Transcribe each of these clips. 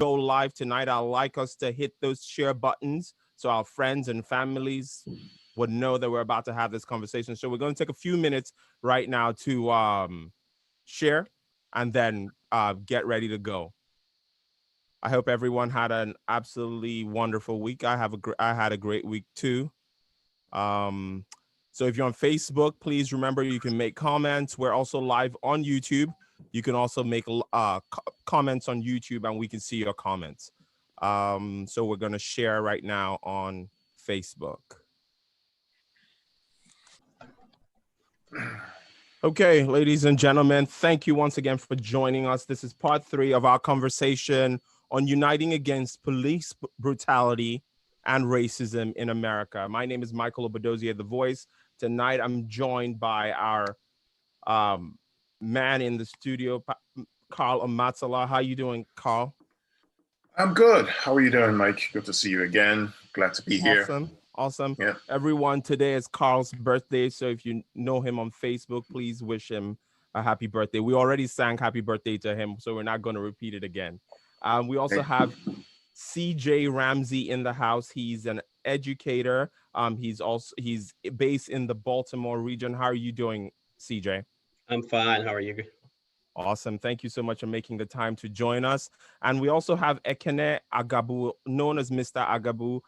go live tonight, I'd like us to hit those share buttons so our friends and families would know that we're about to have this conversation. So we're going to take a few minutes right now to share and then get ready to go. I hope everyone had an absolutely wonderful week. I had a great week too. So if you're on Facebook, please remember you can make comments. We're also live on YouTube. You can also make comments on YouTube and we can see your comments. So we're going to share right now on Facebook. Okay, ladies and gentlemen, thank you once again for joining us. This is part 3 of our conversation on uniting against police brutality and racism in America. My name is Michael Obadozier, The Voice. Tonight, I'm joined by our man in the studio, Carl Amatsala. How you doing, Carl? I'm good. How are you doing, Mike? Good to see you again. Glad to be here. Awesome. Yeah. Everyone, today is Carl's birthday. So if you know him on Facebook, please wish him a happy birthday. We already sang happy birthday to him, so we're not going to repeat it again. We also have CJ Ramsey in the house. He's an educator. He's based in the Baltimore region. How are you doing, CJ? I'm fine. How are you? Awesome. Thank you so much for making the time to join us. And we also have Ekene Agabu, known as Mr. Agabu.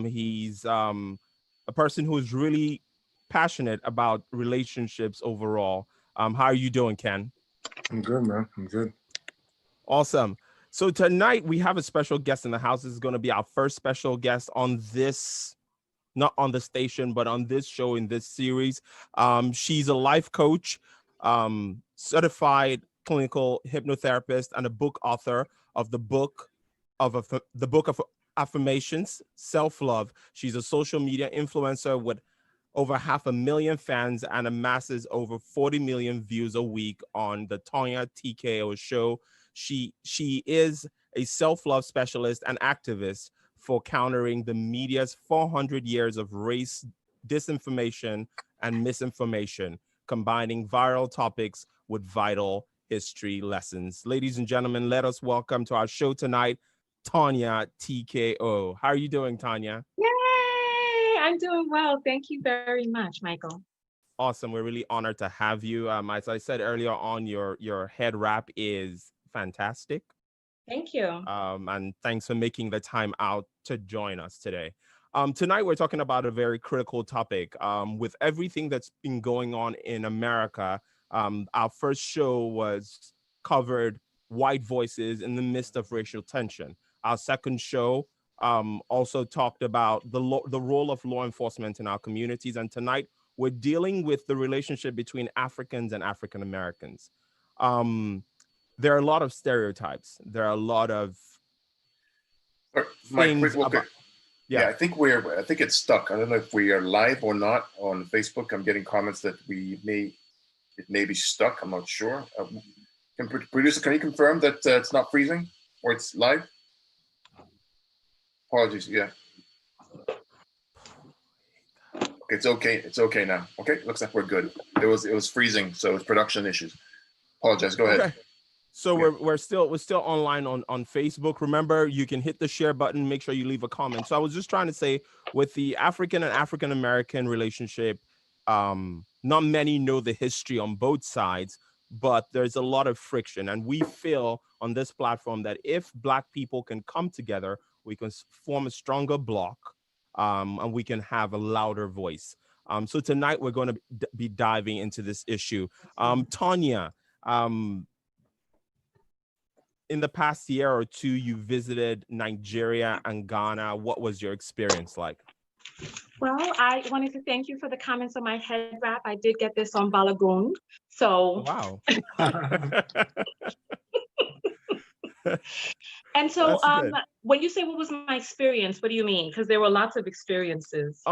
He's a person who is really passionate about relationships overall. How are you doing, Ken? I'm good, man. I'm good. Awesome. So tonight we have a special guest in the house. This is going to be our first special guest on this, not on the station, but on this show in this series. She's a life coach, certified clinical hypnotherapist, and a book author of the book of Affirmations, Self-Love. She's a social media influencer with over 500,000 fans and amasses over 40 million views a week on the Tonya TKO show. She is a self-love specialist and activist for countering the media's 400 years of race disinformation and misinformation, combining viral topics with vital history lessons. Ladies and gentlemen, let us welcome to our show tonight, Tonya TKO. How are you doing, Tanya? Yay! I'm doing well. Thank you very much, Michael. Awesome. We're really honored to have you. As I said earlier on, your head wrap is fantastic. Thank you. And thanks for making the time out to join us today. Tonight, we're talking about a very critical topic. With everything that's been going on in America, our first show was covered white voices in the midst of racial tension. Our second show also talked about the role of law enforcement in our communities. And tonight, we're dealing with the relationship between Africans and African Americans. There are a lot of stereotypes. There are a lot of things about. Yeah, I think it's stuck. I don't know if we are live or not on Facebook. I'm getting comments that it may be stuck. I'm not sure. Producer, can you confirm that it's not freezing or it's live? Apologies. Yeah. Okay, it's okay. It's okay now. Okay, looks like we're good. It was freezing, so it's production issues. Apologize. Go ahead. Okay. So we're still online on Facebook. Remember, you can hit the share button. Make sure you leave a comment. So I was just trying to say, with the African and African American relationship, not many know the history on both sides, but there's a lot of friction. And we feel on this platform that if Black people can come together, we can form a stronger bloc, and we can have a louder voice. So tonight we're going to be diving into this issue. Tanya, in the past year or two, you visited Nigeria and Ghana. What was your experience like? Well, I wanted to thank you for the comments on my head wrap. I did get this on Balagoon. So. Wow. And so when you say what was my experience, what do you mean? Because there were lots of experiences.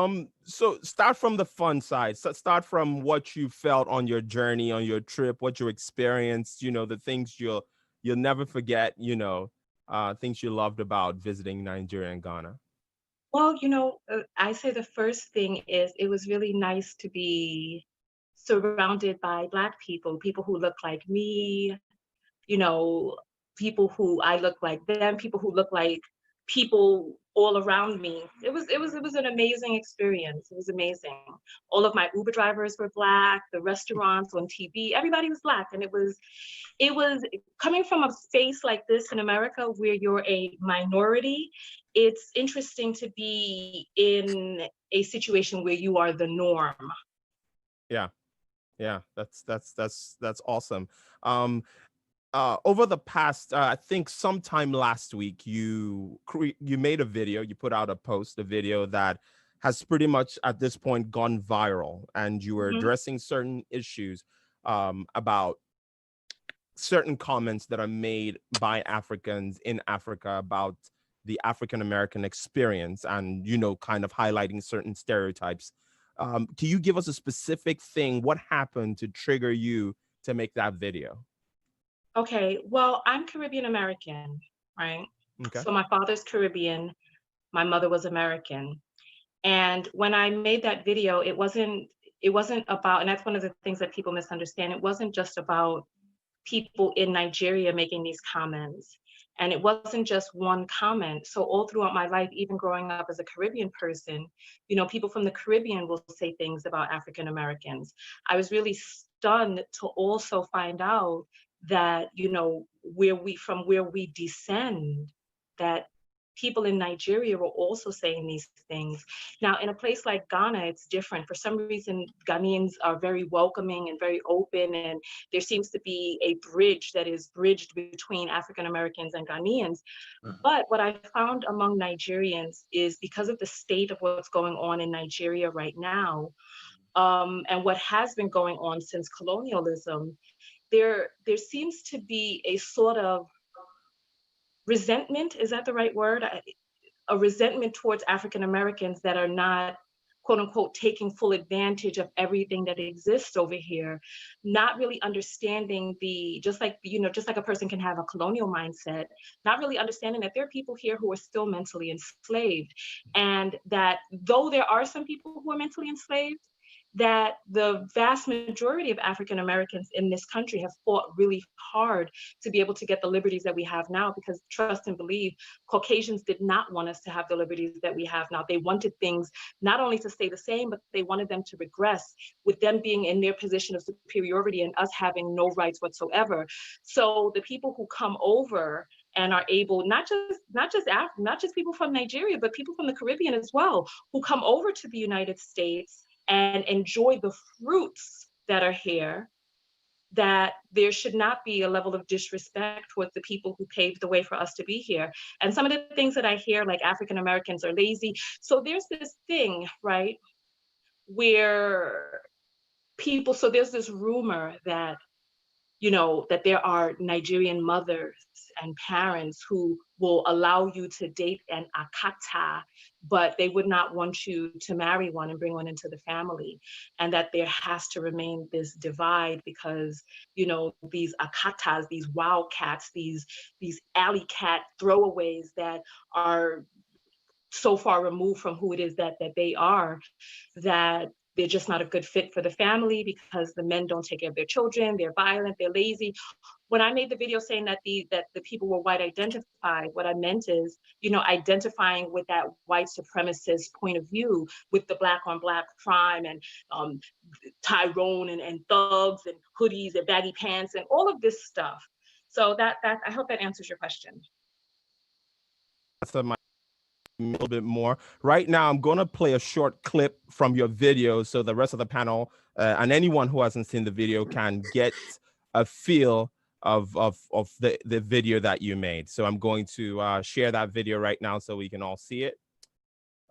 So start from the fun side. So start from what you felt on your journey, on your trip, what you experienced, the things you'll never forget, things you loved about visiting Nigeria and Ghana. Well, I say the first thing is it was really nice to be surrounded by Black people who look like me, people who I look like them, people who look like people all around me. It was an amazing experience. It was amazing. All of my Uber drivers were Black, the restaurants on TV, everybody was Black. And it was coming from a space like this in America where you're a minority. It's interesting to be in a situation where you are the norm. Yeah, that's awesome. Over the past, I think sometime last week, you made a video, you put out a video that has pretty much at this point gone viral, and you were addressing certain issues about certain comments that are made by Africans in Africa about the African American experience, and kind of highlighting certain stereotypes. Can you give us a specific thing? What happened to trigger you to make that video? Okay, well, I'm Caribbean American, right? Okay. So my father's Caribbean, my mother was American. And when I made that video, it wasn't about, and that's one of the things that people misunderstand, it wasn't just about people in Nigeria making these comments. And it wasn't just one comment. So all throughout my life, even growing up as a Caribbean person, people from the Caribbean will say things about African Americans. I was really stunned to also find out that, where we descend, that people in Nigeria were also saying these things. Now, in a place like Ghana, it's different. For some reason, Ghanaians are very welcoming and very open, and there seems to be a bridge that is bridged between African Americans and Ghanaians. But what I found among Nigerians is, because of the state of what's going on in Nigeria right now, and what has been going on since colonialism, there seems to be a sort of resentment, is that the right word? A resentment towards African Americans that are not, quote unquote, taking full advantage of everything that exists over here, not really understanding just like a person can have a colonial mindset, not really understanding that there are people here who are still mentally enslaved. And that though there are some people who are mentally enslaved, that the vast majority of African Americans in this country have fought really hard to be able to get the liberties that we have now, because trust and believe, Caucasians did not want us to have the liberties that we have now. They wanted things not only to stay the same, but they wanted them to regress, with them being in their position of superiority and us having no rights whatsoever. So the people who come over and are able, not just people from Nigeria, but people from the Caribbean as well, who come over to the United States and enjoy the fruits that are here, that there should not be a level of disrespect towards the people who paved the way for us to be here. And some of the things that I hear, like African Americans are lazy. So there's this thing, right, where there's this rumor that, that there are Nigerian mothers and parents who will allow you to date an akata, but they would not want you to marry one and bring one into the family. And that there has to remain this divide because, these akatas, these wildcats, these alley cat throwaways that are so far removed from who it is that they are, that they're just not a good fit for the family because the men don't take care of their children, they're violent, they're lazy. When I made the video saying that the people were white identified, what I meant is, identifying with that white supremacist point of view, with the Black on Black crime and Tyrone and thugs and hoodies and baggy pants and all of this stuff. So that I hope that answers your question. A little bit more. Right now, I'm going to play a short clip from your video so the rest of the panel and anyone who hasn't seen the video can get a feel of the video that you made. So I'm going to share that video right now so we can all see it.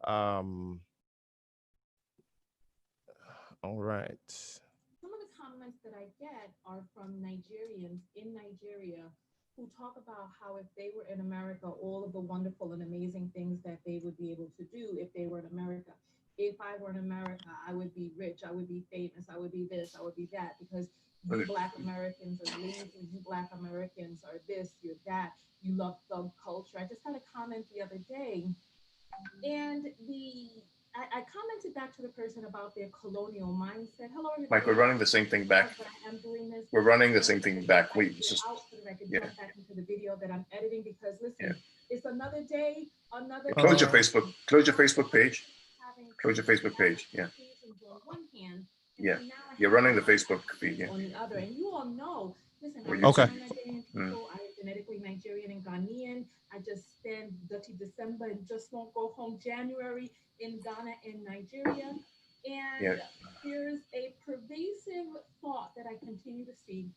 All right. Some of the comments that I get are from Nigerians in Nigeria who talk about how if they were in America, all of the wonderful and amazing things that they would be able to do if they were in America. If I were in America, I would be rich, I would be famous, I would be this, I would be that, because you Black Americans are lazy, you Black Americans are this, you're that, you love thug culture. I just had a comment the other day, and I commented back to the person about their colonial mindset. Hello, everybody. Mike, we're running the same thing back. But I am doing this. We're running the same thing back. Wait, it's just out so that I can jump back into the video that I'm editing because listen, it's another day, another. Close your Facebook. Close your Facebook page. Close your Facebook page. Yeah. On one hand, yeah. You're running the Facebook feed. Yeah. On the other, and you all know. Listen, okay. I'm Nigerian people. I am genetically Nigerian and Ghanaian. I just spend dirty December and just won't go home January in Ghana and Nigeria. And there's a pervasive thought that I continue to see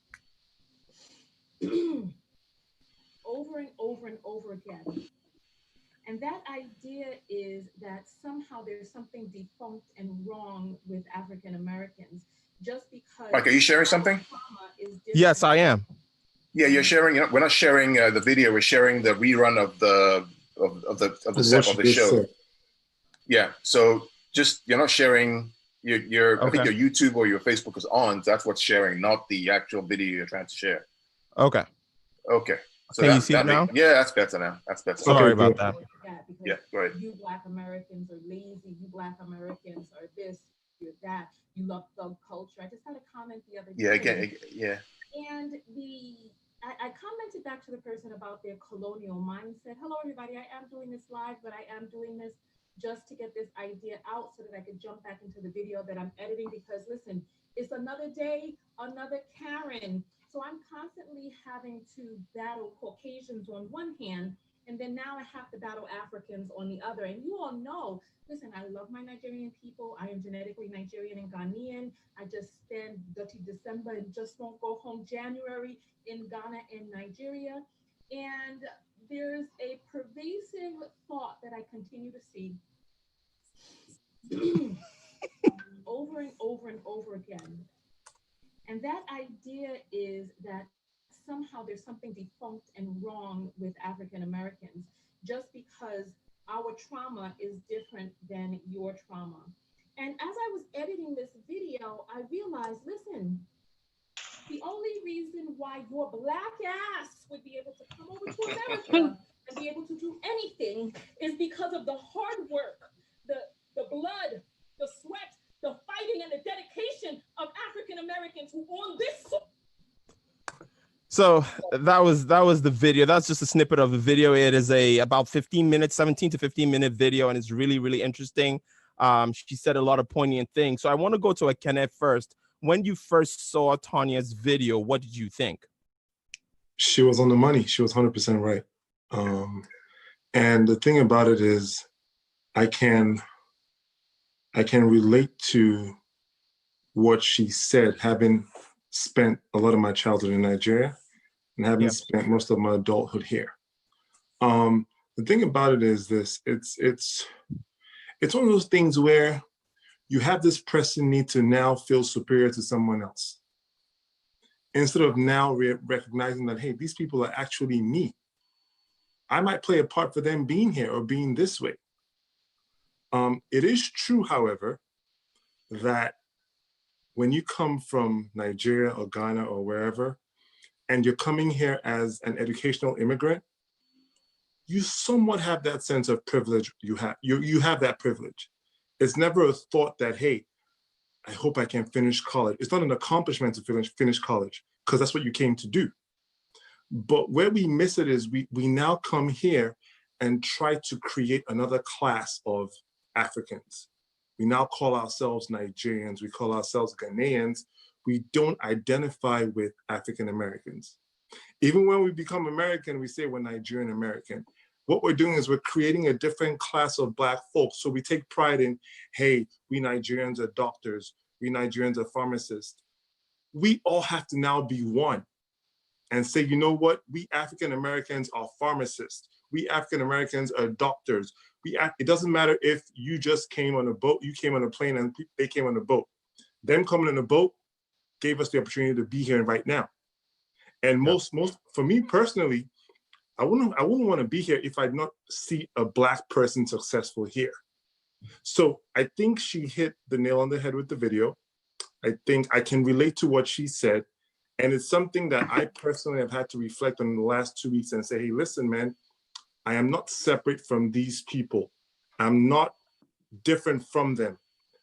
over and over and over again. And that idea is that somehow there's something defunct and wrong with African Americans just because. Mike, are you sharing something? Yes, I am. Yeah, you're sharing. We're not sharing the video. We're sharing the rerun of the show. Yeah. So just you're not sharing. Your I think your YouTube or your Facebook is on. That's what's sharing, not the actual video you're trying to share. Okay. Okay. So can you see it now? Yeah, that's better now. That's better. Sorry about that. Yeah, go ahead. You Black Americans are lazy. You Black Americans are this, you're that. You love thug culture. I just had a comment the other day. Yeah, again, yeah. And I commented back to the person about their colonial mindset. Hello, everybody. I am doing this live, but I am doing this just to get this idea out so that I could jump back into the video that I'm editing because listen, it's another day, another Karen. So I'm constantly having to battle Caucasians on one hand, and then now I have to battle Africans on the other. And you all know, listen, I love my Nigerian people. I am genetically Nigerian and Ghanaian. I just spend dirty December and just won't go home January in Ghana and Nigeria. And there's a pervasive thought that I continue to see over and over and over again. And that idea is that somehow there's something defunct and wrong with African Americans just because our trauma is different than your trauma. And as I was editing this video, I realized, listen, the only reason why your Black ass would be able to come over to America and be able to do anything is because of the hard work, the blood, the sweat, the fighting, and the dedication of African Americans who on this. So that was the video. That's just a snippet of the video. It is about 15 minutes, 17 to 15 minute video, and it's really, really interesting. She said a lot of poignant things. So I want to go to a Kenneth first. When you first saw Tanya's video, what did you think? She was on the money. She was 100% right. And the thing about it is, I can relate to what she said, having spent a lot of my childhood in Nigeria and having spent most of my adulthood here. The thing about it is this, it's one of those things where you have this pressing need to now feel superior to someone else. Instead of now recognizing that, hey, these people are actually me. I might play a part for them being here or being this way. It is true, however, that when you come from Nigeria or Ghana or wherever, and you're coming here as an educational immigrant, you somewhat have that sense of privilege. You have that privilege. It's never a thought that, hey, I hope I can finish college. It's not an accomplishment to finish college, because that's what you came to do. But where we miss it is we now come here and try to create another class of Africans. We now call ourselves Nigerians, we call ourselves Ghanaians. We don't identify with African Americans. Even when we become American, we say we're Nigerian American. What we're doing is we're creating a different class of Black folks. So we take pride in, hey, we Nigerians are doctors, we Nigerians are pharmacists. We all have to now be one and say, you know what? We African Americans are pharmacists. We African Americans are doctors. It doesn't matter if you just came on a boat, you came on a plane, and they came on a boat. Them coming on a boat gave us the opportunity to be here right now. And most for me personally, I wouldn't want to be here if I did not see a Black person successful here. So I think she hit the nail on the head with the video. I think I can relate to what she said. And it's something that I personally have had to reflect on in the last 2 weeks and say, hey, listen, man, I am not separate from these people. I'm not different from them.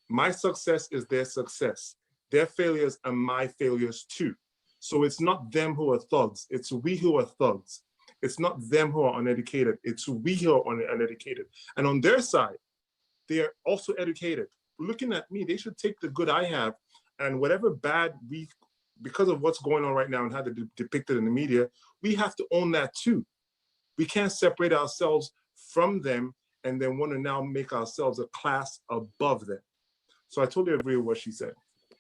My success is their success. Their failures are my failures too. So it's not them who are thugs, it's we who are thugs. It's not them who are uneducated, it's we who are uneducated. And on their side, they are also educated. Looking at me, they should take the good I have, and whatever bad because of what's going on right now and how they're depicted in the media, we have to own that too. We can't separate ourselves from them and then want to now make ourselves a class above them. So I totally agree with what she said.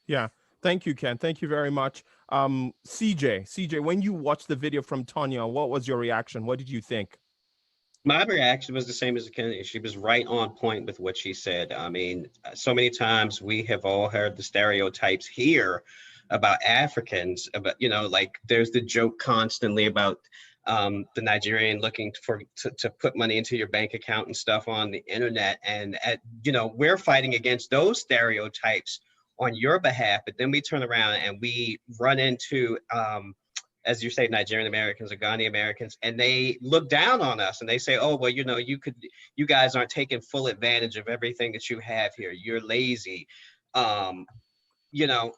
Yeah. Thank you, Ken. Thank you very much. CJ, when you watched the video from Tanya, what was your reaction? What did you think? My reaction was the same as Ken. She was right on point with what she said. I mean, so many times we have all heard the stereotypes here about Africans, about, you know, like there's the joke constantly about the Nigerian looking to put money into your bank account and stuff on the internet. And, you know, we're fighting against those stereotypes on your behalf, but then we turn around and we run into, as you say, Nigerian Americans or Ghanaian Americans, and they look down on us and they say, oh, well, you know, you guys aren't taking full advantage of everything that you have here. You're lazy, you know.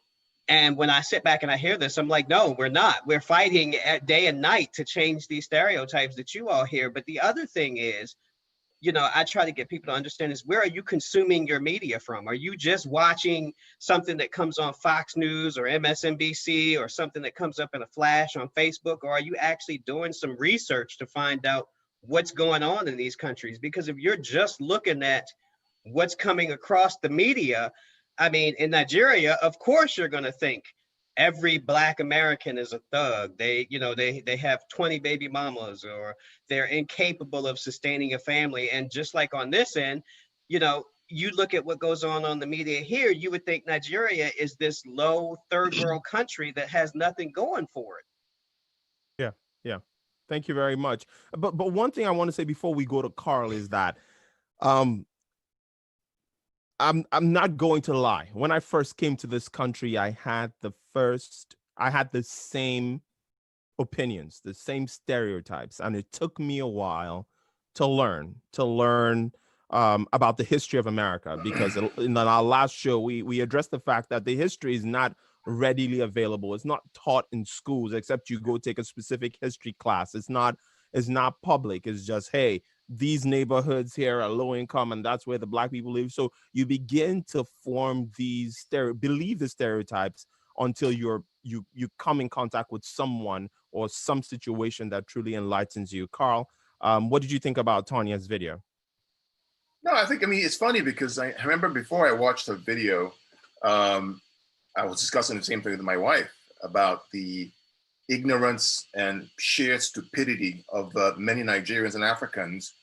And when I sit back and I hear this, I'm like, no, we're not. We're fighting day and night to change these stereotypes that you all hear. But the other thing is, you know, I try to get people to understand is, where are you consuming your media from? Are you just watching something that comes on Fox News or MSNBC or something that comes up in a flash on Facebook? Or are you actually doing some research to find out what's going on in these countries? Because if you're just looking at what's coming across the media, I mean, in Nigeria, of course, you're going to think every Black American is a thug. They, you know, they have 20 baby mamas, or they're incapable of sustaining a family. And just like on this end, you know, you look at what goes on the media here, you would think Nigeria is this low third world country that has nothing going for it. Yeah, yeah. Thank you very much. But one thing I want to say before we go to Carl is that I'm not going to lie. When I first came to this country, I had the same opinions, the same stereotypes, and it took me a while to learn about the history of America, because in our last show we addressed the fact that the history is not readily available. It's not taught in schools except you go take a specific history class. It's not public. It's just, hey, these neighborhoods here are low income and that's where the Black people live. So you begin to form these believe the stereotypes until you come in contact with someone or some situation that truly enlightens you. Carl, what did you think about Tanya's video? No, I mean, it's funny because I remember before I watched the video, I was discussing the same thing with my wife about the ignorance and sheer stupidity of many Nigerians and Africans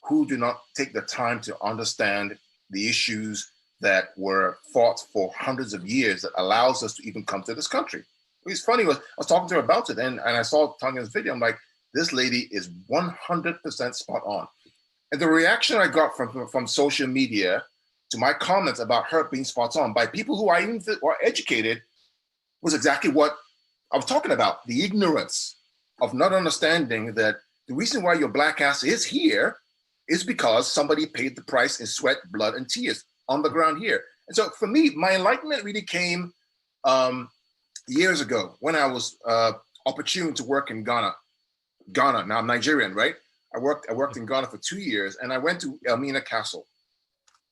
who do not take the time to understand the issues that were fought for hundreds of years that allows us to even come to this country. It's funny, I was talking to her about it, and I saw Tanya's video. I'm like, this lady is 100% spot on. And the reaction I got from social media to my comments about her being spot on by people who I even think are educated was exactly what I was talking about. The ignorance of not understanding that the reason why your Black ass is here is because somebody paid the price in sweat, blood, and tears on the ground here. And so for me, my enlightenment really came years ago when I was opportune to work in Ghana. Now I'm Nigerian, right? I worked in Ghana for 2 years, and I went to Elmina Castle.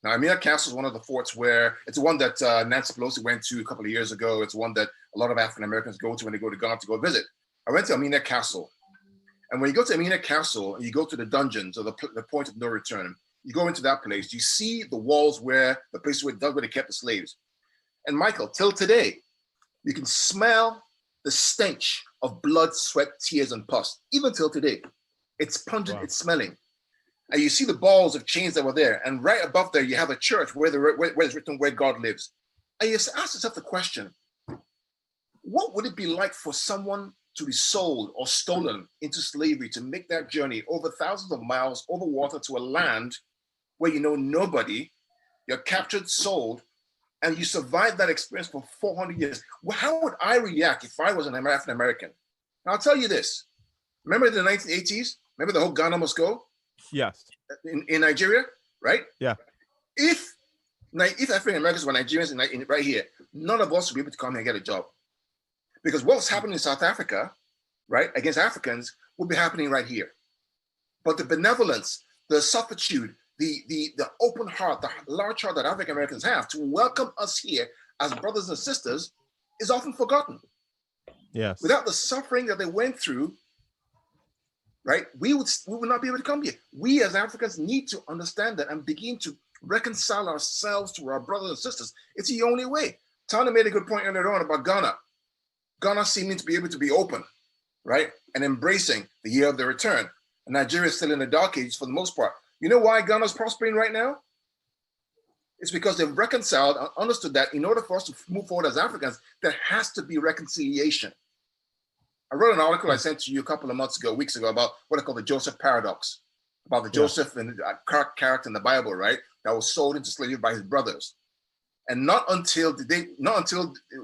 Now, Elmina Castle is one of the forts where, it's the one that Nancy Pelosi went to a couple of years ago. It's one that a lot of African Americans go to when they go to Ghana to go visit. I went to Elmina Castle. And when you go to Elmina Castle and you go to the dungeons, or the point of no return, you go into that place, you see the walls where the place where they kept the slaves. And Michael, till today, you can smell the stench of blood, sweat, tears, and pus, even till today. It's pungent, wow. It's smelling. And you see the balls of chains that were there. And right above there, you have a church where it's written where God lives. And you ask yourself the question, what would it be like for someone to be sold or stolen into slavery, to make that journey over thousands of miles over water to a land where you know nobody, you're captured, sold, and you survived that experience for 400 years? Well, how would I react if I was an African American? Now, I'll tell you this. Remember the 1980s? Remember the whole Ghana must go? Yes. In Nigeria, right? Yeah. If African Americans were Nigerians right here, none of us would be able to come here and get a job. Because what's happening in South Africa, right, against Africans will be happening right here. But the benevolence, the solicitude, the open heart, the large heart that African Americans have to welcome us here as brothers and sisters is often forgotten. Yes. Without the suffering that they went through, right, we would not be able to come here. We as Africans need to understand that and begin to reconcile ourselves to our brothers and sisters. It's the only way. Tanya made a good point earlier on about Ghana. Ghana seeming to be able to be open, right, and embracing the year of the return. And Nigeria is still in the dark ages for the most part. You know why Ghana is prospering right now? It's because they've reconciled and understood that in order for us to move forward as Africans, there has to be reconciliation. I wrote an article I sent to you a couple of weeks ago, about what I call the Joseph paradox, about the Joseph and character in the Bible, right, that was sold into slavery by his brothers. And not until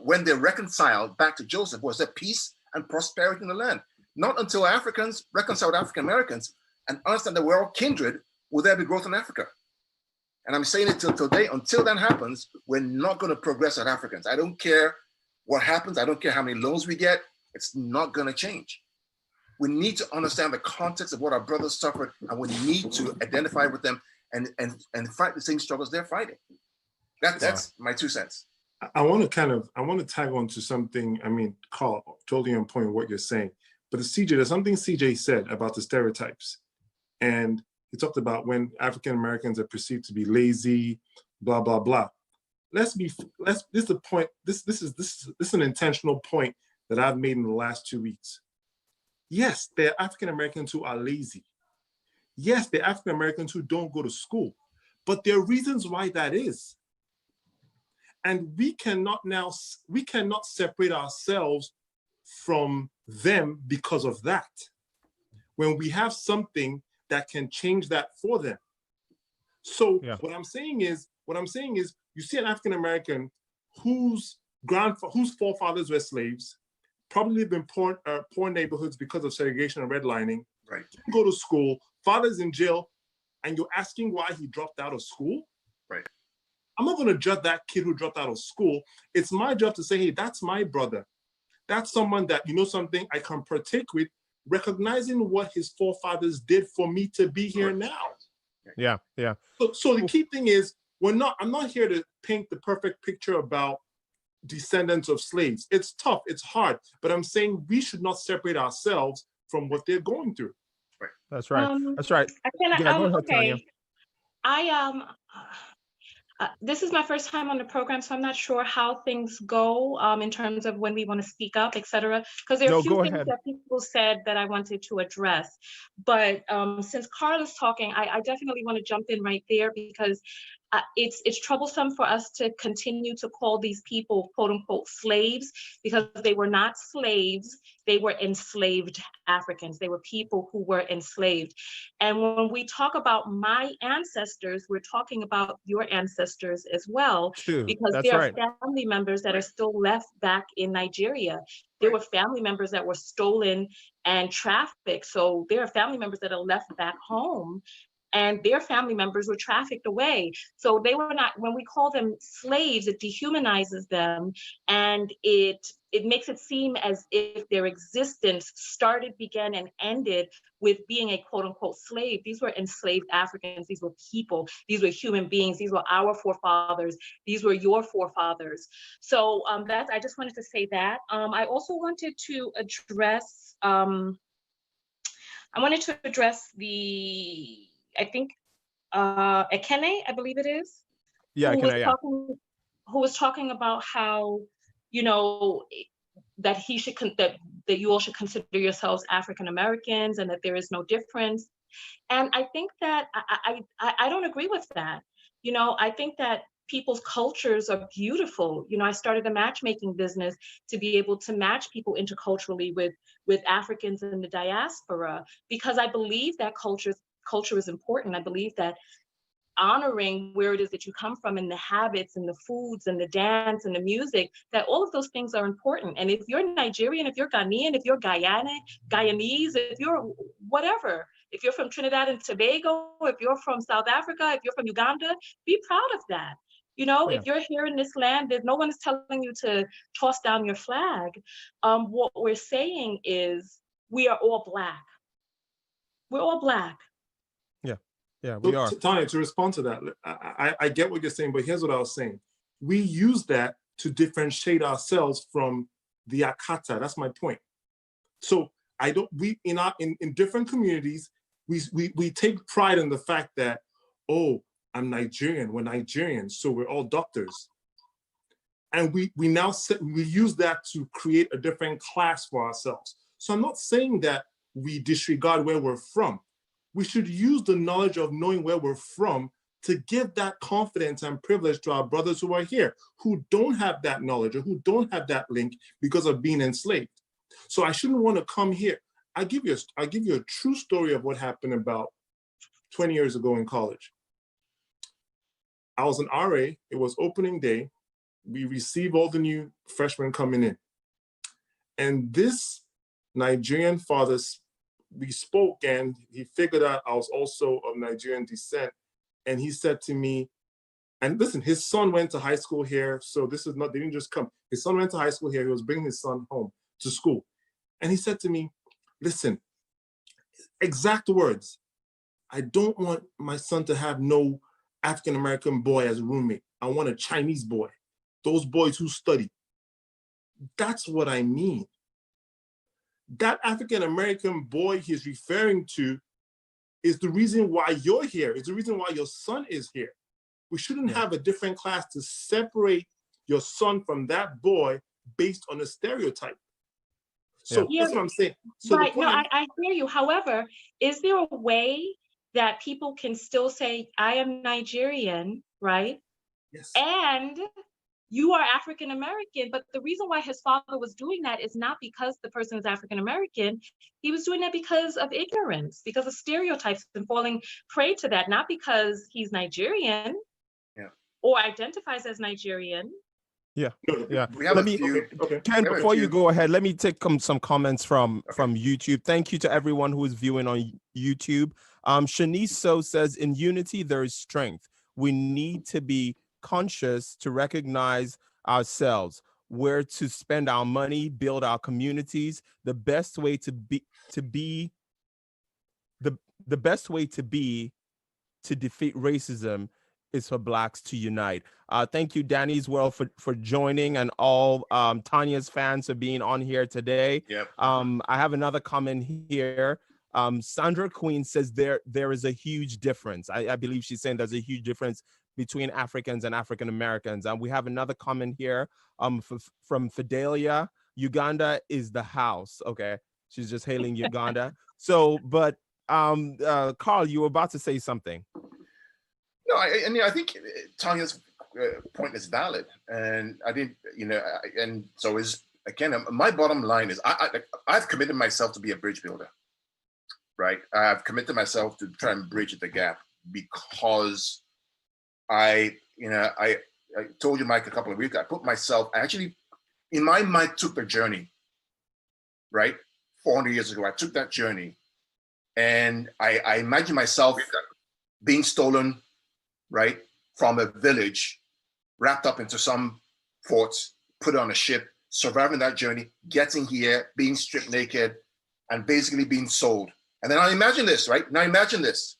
when they reconciled back to Joseph was there peace and prosperity in the land. Not until Africans reconciled African Americans and understand that we're all kindred will there be growth in Africa. And I'm saying it till today, until that happens, we're not going to progress as Africans. I don't care what happens. I don't care how many loans we get. It's not going to change. We need to understand the context of what our brothers suffered, and we need to identify with them and fight the same struggles they're fighting. That's my 2 cents. I want to tag on to something. I mean, Carl, totally on point with what you're saying. But there's something CJ said about the stereotypes. And he talked about when African Americans are perceived to be lazy, blah, blah, blah. This is a point, this is an intentional point that I've made in the last 2 weeks. Yes, there are African Americans who are lazy. Yes, there are African Americans who don't go to school, but there are reasons why that is. And we cannot separate ourselves from them because of that, when we have something that can change that for them. So what I'm saying is, you see an African American whose forefathers were slaves, probably live in poor neighborhoods because of segregation and redlining, right? Go to school, father's in jail, and you're asking why he dropped out of school? Right. I'm not going to judge that kid who dropped out of school. It's my job to say, hey, that's my brother. That's someone that, you know something, I can partake with, recognizing what his forefathers did for me to be here now. Yeah. So the key thing is, I'm not here to paint the perfect picture about descendants of slaves. It's tough, it's hard, but I'm saying we should not separate ourselves from what they're going through. Right. That's right. That's right. Go ahead, Tanya. This is my first time on the program, so I'm not sure how things go in terms of when we want to speak up, et cetera, because there are a few things that people said that I wanted to address. But since Carl is talking, I definitely want to jump in right there, because it's troublesome for us to continue to call these people, quote unquote, slaves, because they were not slaves. They were enslaved Africans. They were people who were enslaved. And when we talk about my ancestors, we're talking about your ancestors as well, because there are family members that are still left back in Nigeria. There were family members that were stolen and trafficked. So there are family members that are left back home, and their family members were trafficked away. So they were not, when we call them slaves, it dehumanizes them, and it makes it seem as if their existence started, began, and ended with being a quote unquote slave. These were enslaved Africans. These were people. These were human beings. These were our forefathers. These were your forefathers. So I just wanted to say that. I also wanted to address, I think Ekene, I believe it is. Yeah, Ekene, who was talking about how, you know, that you all should consider yourselves African Americans, and that there is no difference. And I think that I don't agree with that. You know, I think that people's cultures are beautiful. You know, I started a matchmaking business to be able to match people interculturally with Africans in the diaspora, because I believe that culture is important. I believe that honoring where it is that you come from, and the habits and the foods and the dance and the music, that all of those things are important. And if you're Nigerian, if you're Ghanaian, if you're Guyanese, if you're whatever, If you're from Trinidad and Tobago, if you're from South Africa, if you're from Uganda, be proud of that. You know, if you're here in this land, there's no one is telling you to toss down your flag. What we're saying is we are all Black. We're all Black. Yeah, we are. Tanya, to respond to that, I get what you're saying, but here's what I was saying. We use that to differentiate ourselves from the Akata. That's my point. So we in different communities, we take pride in the fact that, oh, I'm Nigerian, we're Nigerians, so we're all doctors. And we use that to create a different class for ourselves. So I'm not saying that we disregard where we're from. We should use the knowledge of knowing where we're from to give that confidence and privilege to our brothers who are here, who don't have that knowledge or who don't have that link because of being enslaved. So I shouldn't want to come here. I'll give you a true story of what happened about 20 years ago in college. I was an RA, it was opening day. We received all the new freshmen coming in. And this Nigerian father, we spoke and he figured out I was also of Nigerian descent. And he said to me, and listen, his son went to high school here. So this is not, they didn't just come. His son went to high school here. He was bringing his son home to school. And he said to me, listen, exact words, I don't want my son to have no African-American boy as a roommate. I want a Chinese boy, those boys who study. That's what I mean. That African-American boy he's referring to is the reason why you're here. It's the reason why your son is here. We shouldn't have a different class to separate your son from that boy based on a stereotype. So that's what I'm saying. So right, no, I hear you. However, is there a way that people can still say, I am Nigerian, right? Yes. And you are African-American, but the reason why his father was doing that is not because the person is African-American. He was doing that because of ignorance, because of stereotypes and falling prey to that, not because he's Nigerian or identifies as Nigerian. Yeah. We have Ken, before you go ahead, let me take some comments from YouTube. Thank you to everyone who is viewing on YouTube. Shanice So says, in unity, there is strength. We need to be conscious to recognize ourselves, where to spend our money, build our communities. The best way to defeat racism is for Blacks to unite. Thank you, Danny's World, for joining, and all Tanya's fans for being on here today. Yep. I have another comment here. Sandra Queen says there is a huge difference. I believe she's saying there's a huge difference between Africans and African Americans. And we have another comment here from Fidelia. Uganda is the house. Okay, she's just hailing Uganda. So, but Carl, you were about to say something. No, I think Tanya's point is valid, and I didn't, and so is again. My bottom line is I've committed myself to be a bridge builder, right? I've committed myself to try and bridge the gap because I told you, Mike, a couple of weeks ago, I put myself, actually, in my mind, took the journey, right? 400 years ago, I took that journey, and I imagine myself being stolen, right, from a village, wrapped up into some fort, put on a ship, surviving that journey, getting here, being stripped naked, and basically being sold. And then I imagine this, right? Now imagine this.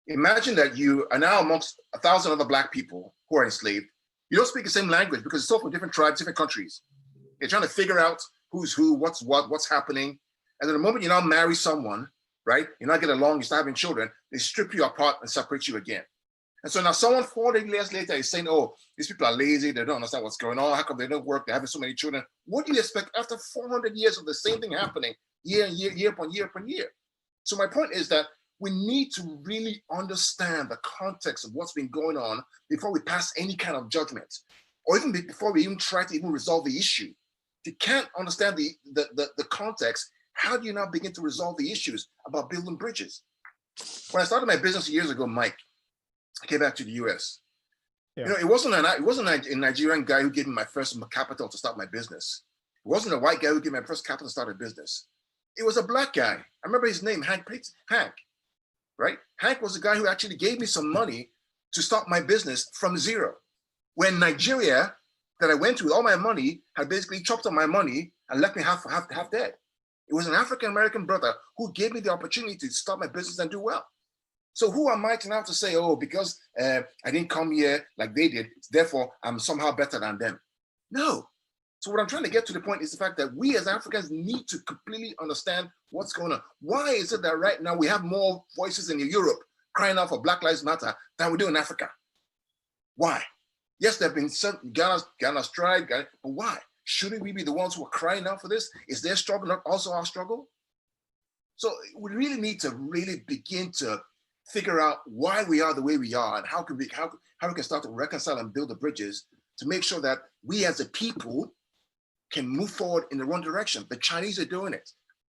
Imagine that you are now amongst 1,000 other Black people who are enslaved. You don't speak the same language because it's all from different tribes, different countries. You're trying to figure out who's who, what's what, what's happening. And then the moment you now marry someone, right, you now get along, you start having children, they strip you apart and separate you again. And so now someone 40 years later is saying, oh, these people are lazy, they don't understand what's going on, how come they don't work, they're having so many children. What do you expect after 400 years of the same thing happening year upon year upon year? So my point is that we need to really understand the context of what's been going on before we pass any kind of judgment, or even before we even try to even resolve the issue. If you can't understand the context, how do you now begin to resolve the issues about building bridges? When I started my business years ago, Mike, I came back to the US. Yeah. It wasn't a Nigerian guy who gave me my first capital to start my business. It wasn't a white guy who gave me my first capital to start a business. It was a Black guy. I remember his name, Hank. right? Hank was the guy who actually gave me some money to start my business from zero. When Nigeria, that I went to with all my money, had basically chopped up my money and left me half dead. It was an African-American brother who gave me the opportunity to start my business and do well. So who am I to now to say, oh, because I didn't come here like they did, therefore I'm somehow better than them? No. So what I'm trying to get to the point is the fact that we as Africans need to completely understand what's going on. Why is it that right now we have more voices in Europe crying out for Black Lives Matter than we do in Africa? Why? Yes, there have been some Ghana strike, but why? Shouldn't we be the ones who are crying out for this? Is their struggle not also our struggle? So we really need to really begin to figure out why we are the way we are and how we can start to reconcile and build the bridges to make sure that we as a people can move forward in the one direction. The Chinese are doing it.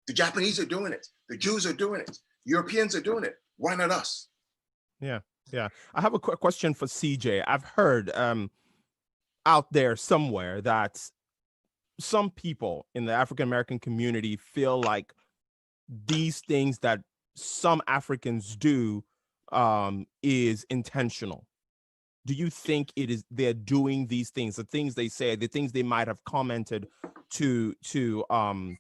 The Japanese are doing it. The Jews are doing it. Europeans are doing it. Why not us? Yeah. Yeah. I have a quick question for CJ. I've heard out there somewhere that some people in the African-American community feel like these things that some Africans do is intentional. Do you think it is they're doing these things, the things they say, the things they might have commented to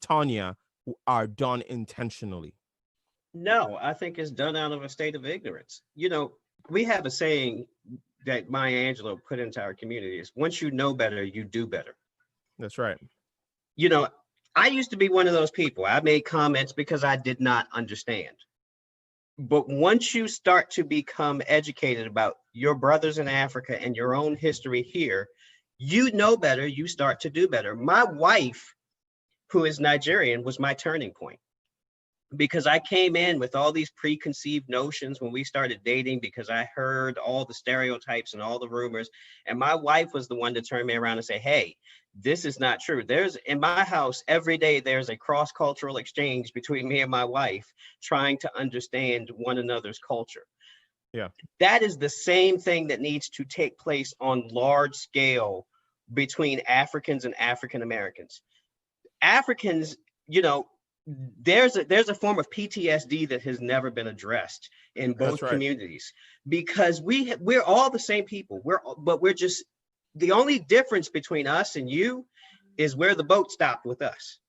Tanya are done intentionally? No, I think it's done out of a state of ignorance. You know, we have a saying that Maya Angelou put into our community is, once you know better, you do better. That's right. You know, I used to be one of those people. I made comments because I did not understand. But once you start to become educated about your brothers in Africa and your own history here, you know better, you start to do better. My wife, who is Nigerian, was my turning point, because I came in with all these preconceived notions when we started dating, because I heard all the stereotypes and all the rumors. And my wife was the one to turn me around and say, hey, this is not true. There's, in my house, every day, there's a cross-cultural exchange between me and my wife, trying to understand one another's culture. Yeah. That is the same thing that needs to take place on large scale between Africans and African Americans. Africans, you know, there's a form of PTSD that has never been addressed in both communities, because we're all the same people. But we're just, the only difference between us and you is where the boat stopped with us.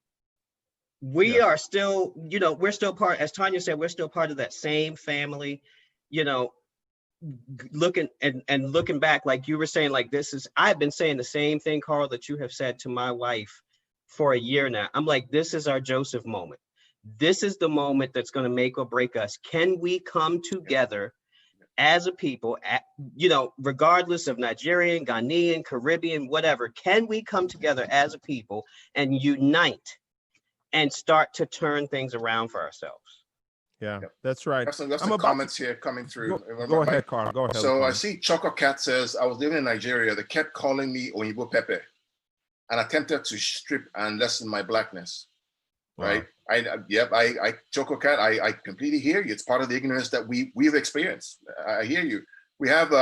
We are still, you know, we're still part, as Tanya said, we're still part of that same family, you know. Looking and looking back, like you were saying, like this is, I've been saying the same thing, Carl, that you have said to my wife for a year now. I'm like, this is our Joseph moment. This is the moment that's going to make or break us. Can we come together as a people, you know, regardless of Nigerian, Ghanaian, Caribbean, whatever, can we come together as a people and unite and start to turn things around for ourselves? Yeah, that's right. That's some comments here coming through. Go ahead, Carl. Go ahead. So I see Choco Cat says, I was living in Nigeria. They kept calling me Oyibo Pepe and attempted to strip and lessen my blackness. Wow. Right? I Choco Cat, I completely hear you. It's part of the ignorance that we've experienced. I hear you. We have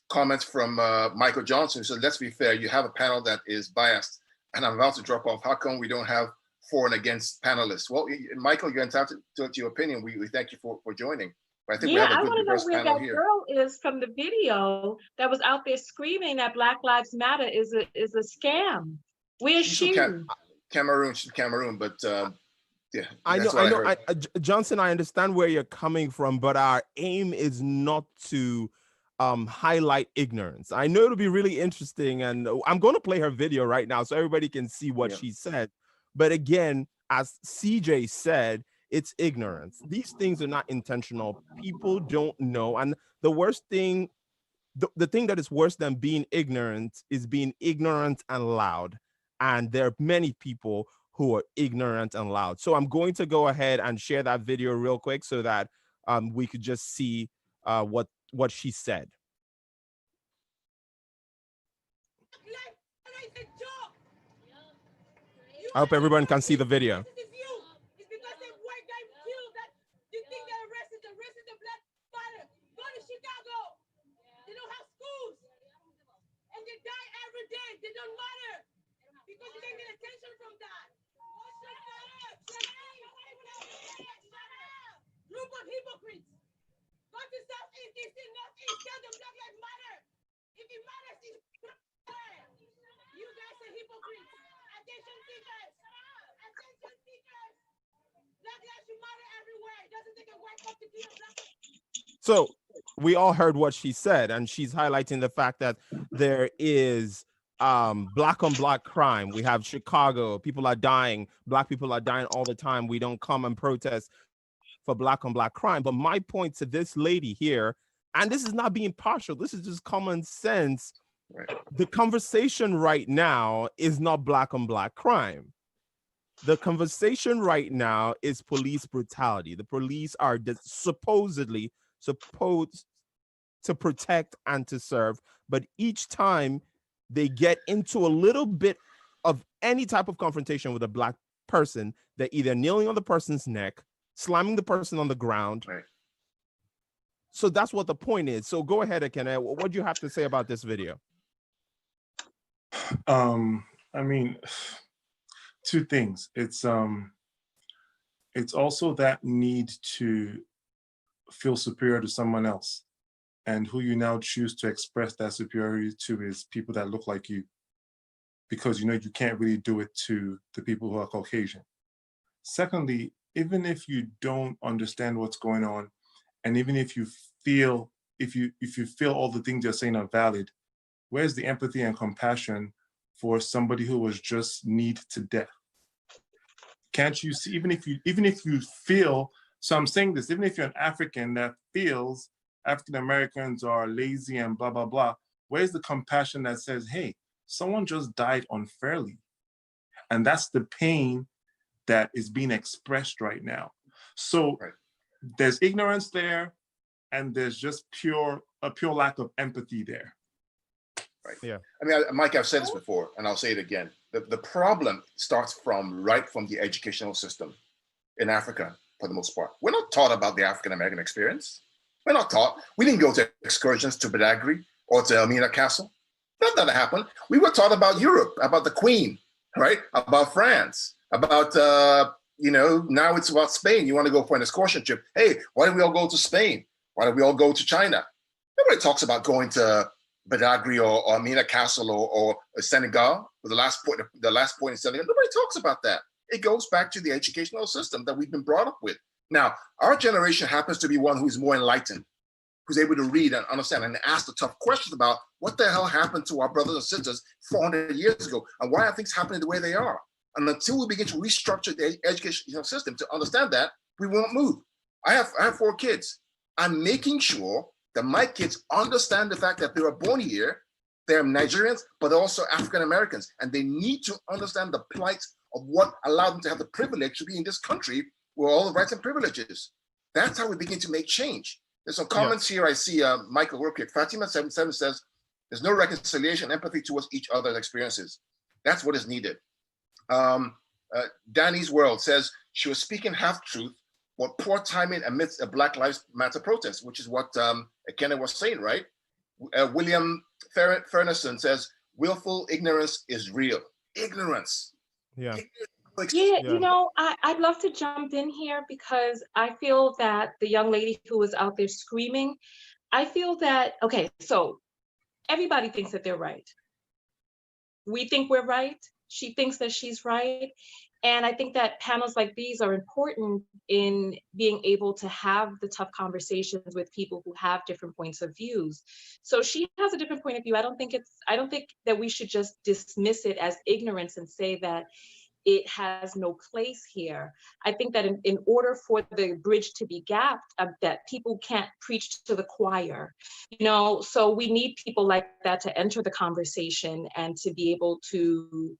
comments from Michael Johnson who said, let's be fair, you have a panel that is biased. And I'm about to drop off. How come we don't have for and against panelists? Well, Michael, you're entitled to your opinion. We thank you for joining. But I think we have a good diverse panel here. I want to know where that girl is from the video that was out there screaming that Black Lives Matter is a scam. Where's she? Cameroon, but yeah. I know. Johnson, I understand where you're coming from, but our aim is not to highlight ignorance. I know it'll be really interesting, and I'm going to play her video right now so everybody can see what she said. But again, as CJ said, it's ignorance. These things are not intentional. People don't know. And the worst thing, the thing that is worse than being ignorant is being ignorant and loud. And there are many people who are ignorant and loud. So I'm going to go ahead and share that video real quick so that we could just see what she said. I hope everyone can see the video. They don't matter because you can get attention from that. Group of hypocrites. Go to Southeast, East, and Northeast. Tell them Black Lives Matter. If it matters, it's you guys are hypocrites. Attention seekers. Attention seekers. Black lives should matter everywhere. It doesn't take a white cop to kill a black. So we all heard what she said, and she's highlighting the fact that there is black on black crime. We have Chicago, people are dying, black people are dying all the time. We don't come and protest for black on black crime. But my point to this lady here, and this is not being partial, this is just common sense. Right. The conversation right now is not black on black crime. The conversation right now is police brutality. The police are supposedly supposed to protect and to serve, but each time they get into a little bit of any type of confrontation with a black person, they're either kneeling on the person's neck, slamming the person on the ground. Right. So that's what the point is. So go ahead, Ekene. What do you have to say about this video? I mean, two things. It's also that need to feel superior to someone else, and who you now choose to express that superiority to is people that look like you, because you can't really do it to the people who are Caucasian. Secondly, even if you don't understand what's going on, and even if you feel if you feel all the things you're saying are valid, where's the empathy and compassion for somebody who was just kneed to death? Can't you see, even if you feel, so I'm saying this, even if you're an African that feels African Americans are lazy and blah, blah, blah, where's the compassion that says, hey, someone just died unfairly? And that's the pain that is being expressed right now. So Right. There's ignorance there, and there's just a pure lack of empathy there. Right. Yeah. I mean, Mike, I've said this before, and I'll say it again. The problem starts right from the educational system in Africa, for the most part. We're not taught about the African-American experience. We're not taught. We didn't go to excursions to Badagry or to Elmina Castle. None of that happened. We were taught about Europe, about the Queen, right? About France, about, now it's about Spain. You want to go for an excursion trip. Hey, why don't we all go to Spain? Why don't we all go to China? Nobody talks about going to Badagry or Elmina Castle or Senegal, the last point in Senegal. Nobody talks about that. It goes back to the educational system that we've been brought up with. Now, our generation happens to be one who's more enlightened, who's able to read and understand and ask the tough questions about what the hell happened to our brothers and sisters 400 years ago, and why are things happening the way they are? And until we begin to restructure the educational system to understand that, we won't move. I have 4 kids. I'm making sure that my kids understand the fact that they were born here, they're Nigerians, but also African Americans, and they need to understand the plight of what allowed them to have the privilege to be in this country with all the rights and privileges. That's how we begin to make change. There's some comments here I see, Michael, real quick. Fatima77 says, there's no reconciliation, empathy towards each other's experiences. That's what is needed. Danny's World says, she was speaking half-truth, but poor timing amidst a Black Lives Matter protest, which is what Ekene was saying, right? William Fernerson says, willful ignorance is real. Ignorance. Yeah. I'd love to jump in here because I feel that the young lady who was out there screaming, I feel that, okay, so everybody thinks that they're right. We think we're right. She thinks that she's right. And I think that panels like these are important in being able to have the tough conversations with people who have different points of views. So she has a different point of view. I don't think that we should just dismiss it as ignorance and say that it has no place here. I think that in order for the bridge to be gapped, that people can't preach to the choir, so we need people like that to enter the conversation and to be able to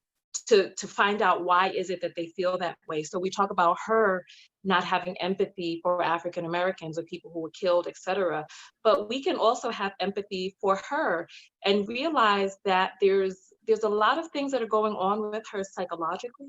find out why is it that they feel that way. So we talk about her not having empathy for African Americans or people who were killed, et cetera. But we can also have empathy for her and realize that there's a lot of things that are going on with her psychologically.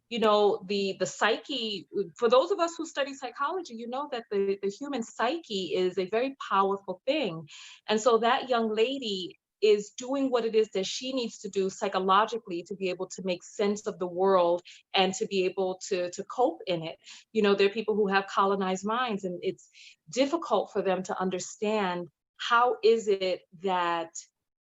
The psyche, for those of us who study psychology, that the human psyche is a very powerful thing. And so that young lady is doing what it is that she needs to do psychologically to be able to make sense of the world and to be able to cope in it. You know, there are people who have colonized minds, and it's difficult for them to understand how is it that,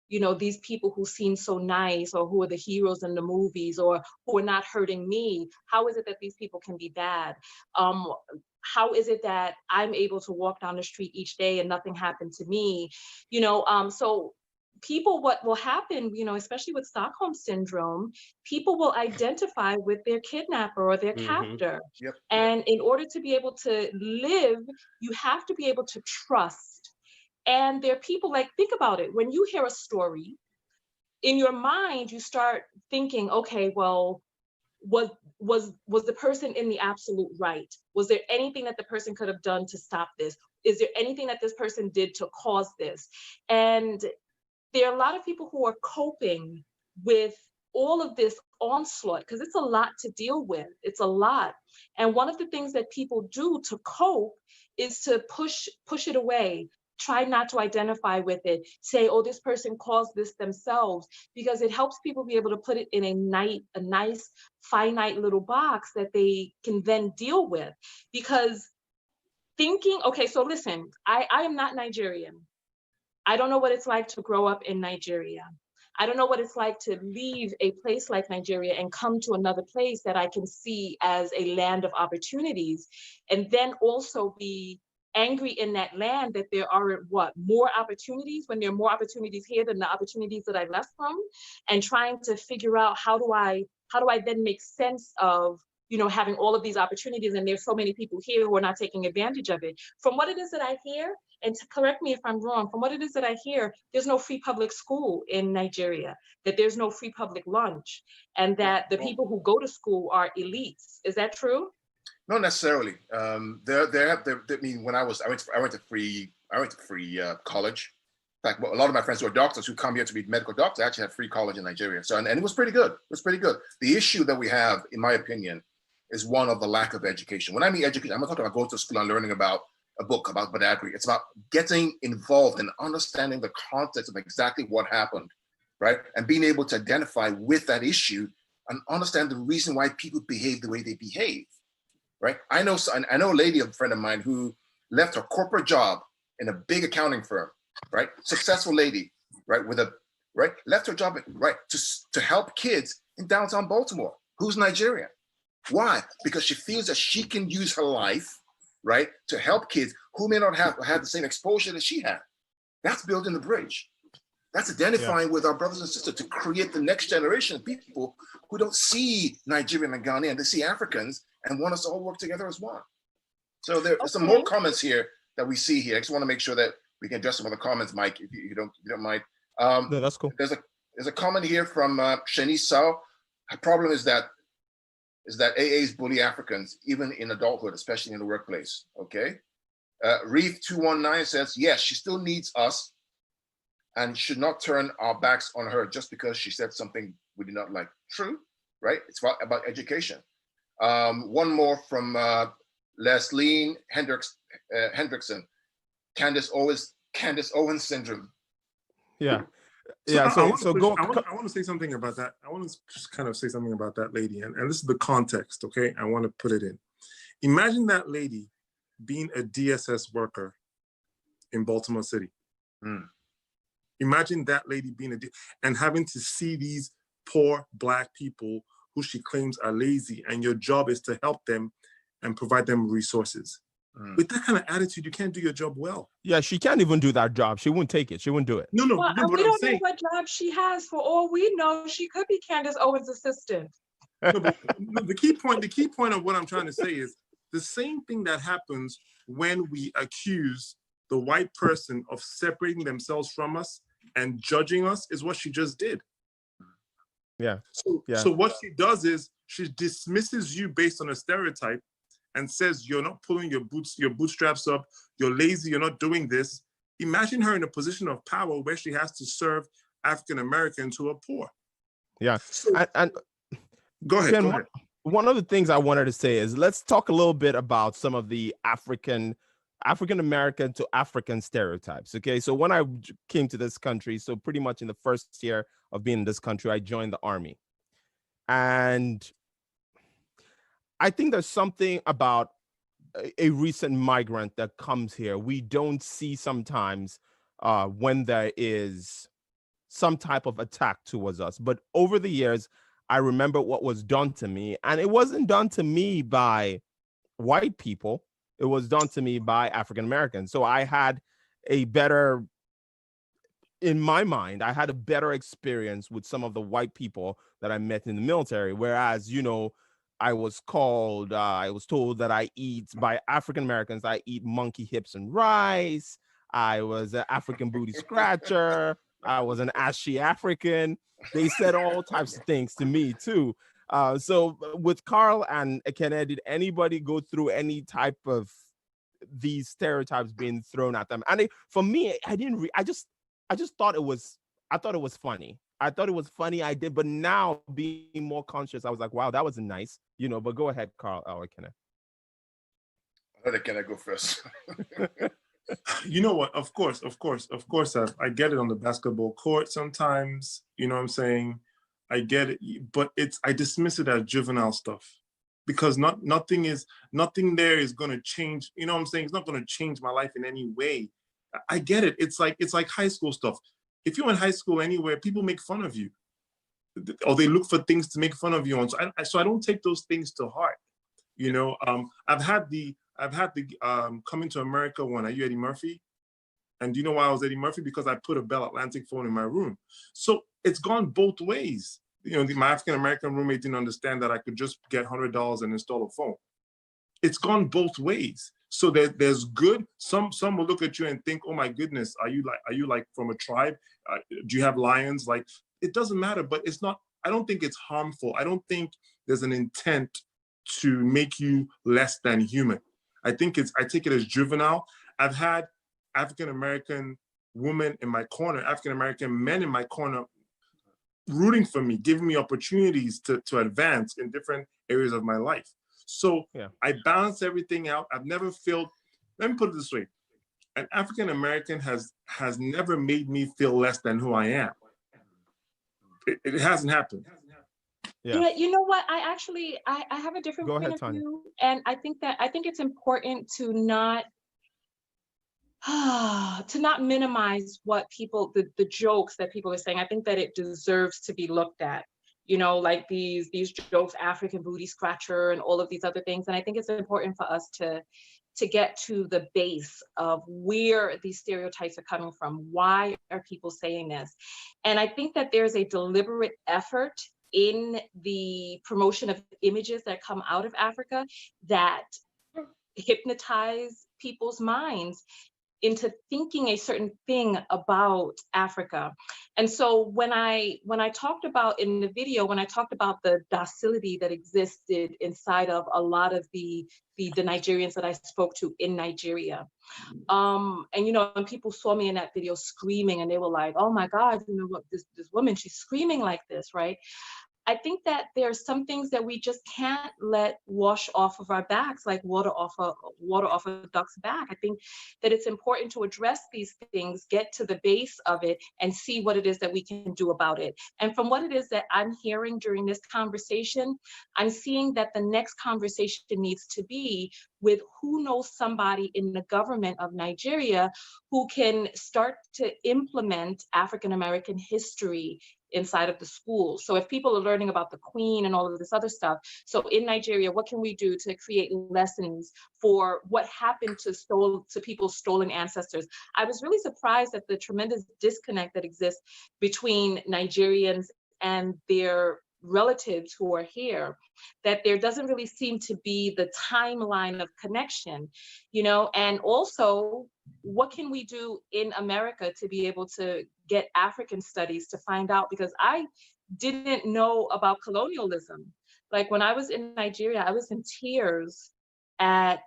you know, these people who seem so nice, or who are the heroes in the movies, or who are not hurting me, how is it that these people can be bad? How is it that I'm able to walk down the street each day and nothing happened to me? You know, so people, what will happen, you know, especially with Stockholm syndrome, people will identify with their kidnapper or their captor. Yep. And in order to be able to live, you have to be able to trust. And there are people, like, think about it. When you hear a story, in your mind, you start thinking, okay, well, was the person in the absolute right? Was there anything that the person could have done to stop this? Is there anything that this person did to cause this? And there are a lot of people who are coping with all of this onslaught, because it's a lot to deal with. It's a lot. And one of the things that people do to cope is to push it away. Try not to identify with it. Say, oh, this person caused this themselves, because it helps people be able to put it in a nice, finite little box that they can then deal with. Because thinking, okay, so listen, I am not Nigerian. I don't know what it's like to grow up in Nigeria. I don't know what it's like to leave a place like Nigeria and come to another place that I can see as a land of opportunities, and then also be angry in that land that there aren't more opportunities, when there are more opportunities here than the opportunities that I left from, and trying to figure out how do I then make sense of, you know, having all of these opportunities, and there's so many people here who are not taking advantage of it. From what it is that I hear, and to correct me if I'm wrong, from what it is that I hear, there's no free public school in Nigeria, that there's no free public lunch, and that the people who go to school are elites. Is that true? Not necessarily. I mean, when I went to free college. In fact, a lot of my friends who are doctors who come here to be medical doctors actually had free college in Nigeria. So, and it was pretty good. It was pretty good. The issue that we have, in my opinion, is one of the lack of education. When I mean education, I'm not talking about going to school and learning about a book about Badagry. It's about getting involved and understanding the context of exactly what happened, right? And being able to identify with that issue and understand the reason why people behave the way they behave, right? I know a lady, a friend of mine, who left her corporate job in a big accounting firm, right? Successful lady, right? Left her job, right? To help kids in downtown Baltimore, who's Nigerian. Why? Because she feels that she can use her life, right, to help kids who may not have had the same exposure that she had. That's building the bridge. That's identifying with our brothers and sisters to create the next generation of people who don't see Nigerian and Ghanaian, they see Africans and want us to all work together as one. So there's some more comments here that we see here. I just want to make sure that we can address some of the comments, Mike, if you don't mind. No, that's cool. There's a comment here from Shanice Sao. Her problem is that AAs bully Africans, even in adulthood, especially in the workplace, okay? Reeve 219 says, yes, she still needs us and should not turn our backs on her just because she said something we did not like. True, right? It's about education. One more from Leslie Hendrickson. Candace Owens syndrome. Yeah. So Yeah, I want to say something about that. I want to just kind of say something about that lady, and this is the context, okay? I want to put it in. Imagine that lady being a DSS worker in Baltimore City. Imagine that lady being and having to see these poor Black people who she claims are lazy, and your job is to help them and provide them resources. With that kind of attitude, you can't do your job well. Yeah, she can't even do that job. She wouldn't take it. She wouldn't do it. Well, we don't know what job she has. For all we know, she could be Candace Owens' assistant. The key point of what I'm trying to say is the same thing that happens when we accuse the white person of separating themselves from us and judging us is what she just did. Yeah. So what she does is she dismisses you based on a stereotype and says you're not pulling your bootstraps up, you're lazy, you're not doing this. Imagine her in a position of power where she has to serve African Americans who are poor. Yeah. So, and go ahead. Ken, go ahead. One of the things I wanted to say is let's talk a little bit about some of the African African American to African stereotypes. Okay, so when I came to this country, so pretty much in the first year of being in this country, I joined the army. And I think there's something about a recent migrant that comes here we don't see sometimes when there is some type of attack towards us. But over the years, I remember what was done to me, and it wasn't done to me by white people. It was done to me by African Americans. So I had a better, in my mind, I had a better experience with some of the white people that I met in the military. Whereas, you know, I was told that I eat, by African Americans, I eat monkey hips and rice. I was an African booty scratcher. I was an ashy African. They said all types of things to me too. So with Carl and Ekene, did anybody go through any type of these stereotypes being thrown at them? And for me, I just thought it was, I thought it was funny. I thought it was funny. I did, but now being more conscious, I was like, wow, that was nice, you know. But go ahead, Carl. Oh, Ekene. Can I go first? You know what? Of course, I get it on the basketball court sometimes. You know what I'm saying? I get it, but I dismiss it as juvenile stuff, because nothing there is going to change. You know what I'm saying? It's not going to change my life in any way. I get it. It's like high school stuff. If you're in high school anywhere, people make fun of you, or they look for things to make fun of you on. So I don't take those things to heart. You know, I've had the coming to America one. Are you Eddie Murphy? And do you know why I was Eddie Murphy? Because I put a Bell Atlantic phone in my room. So it's gone both ways. You know, my African American roommate didn't understand that I could just get $100 and install a phone. It's gone both ways. So there's good. Some will look at you and think, oh my goodness, are you like from a tribe? Do you have lions? Like, it doesn't matter, but it's not. I don't think it's harmful. I don't think there's an intent to make you less than human. I take it as juvenile. I've had African American women in my corner, African American men in my corner, rooting for me, giving me opportunities to advance in different areas of my life. So yeah. I balance everything out. I've never felt, let me put it this way, an African American has never made me feel less than who I am. It hasn't happened. Yeah, you know what? I have a different point of view, and I think it's important to not minimize what people, the jokes that people are saying. I think that it deserves to be looked at. You know, like these jokes, African booty scratcher and all of these other things. And I think it's important for us to get to the base of where these stereotypes are coming from. Why are people saying this? And I think that there's a deliberate effort in the promotion of images that come out of Africa that hypnotize people's minds into thinking a certain thing about Africa. And so when I talked about in the video, when I talked about the docility that existed inside of a lot of the Nigerians that I spoke to in Nigeria, and you know, when people saw me in that video screaming, and they were like, "Oh my God, you know what? This woman, she's screaming like this, right?" I think that there are some things that we just can't let wash off of our backs like water off a duck's back. I think that it's important to address these things, get to the base of it, and see what it is that we can do about it. And from what it is that I'm hearing during this conversation, I'm seeing that the next conversation needs to be with who knows somebody in the government of Nigeria who can start to implement African American history inside of the school. So if people are learning about the Queen and all of this other stuff, so in Nigeria, what can we do to create lessons for what happened to people's stolen ancestors? I was really surprised at the tremendous disconnect that exists between Nigerians and their relatives who are here, that there doesn't really seem to be the timeline of connection, you know. And also, what can we do in America to be able to get African studies to find out? Because I didn't know about colonialism. Like when I was in Nigeria, I was in tears at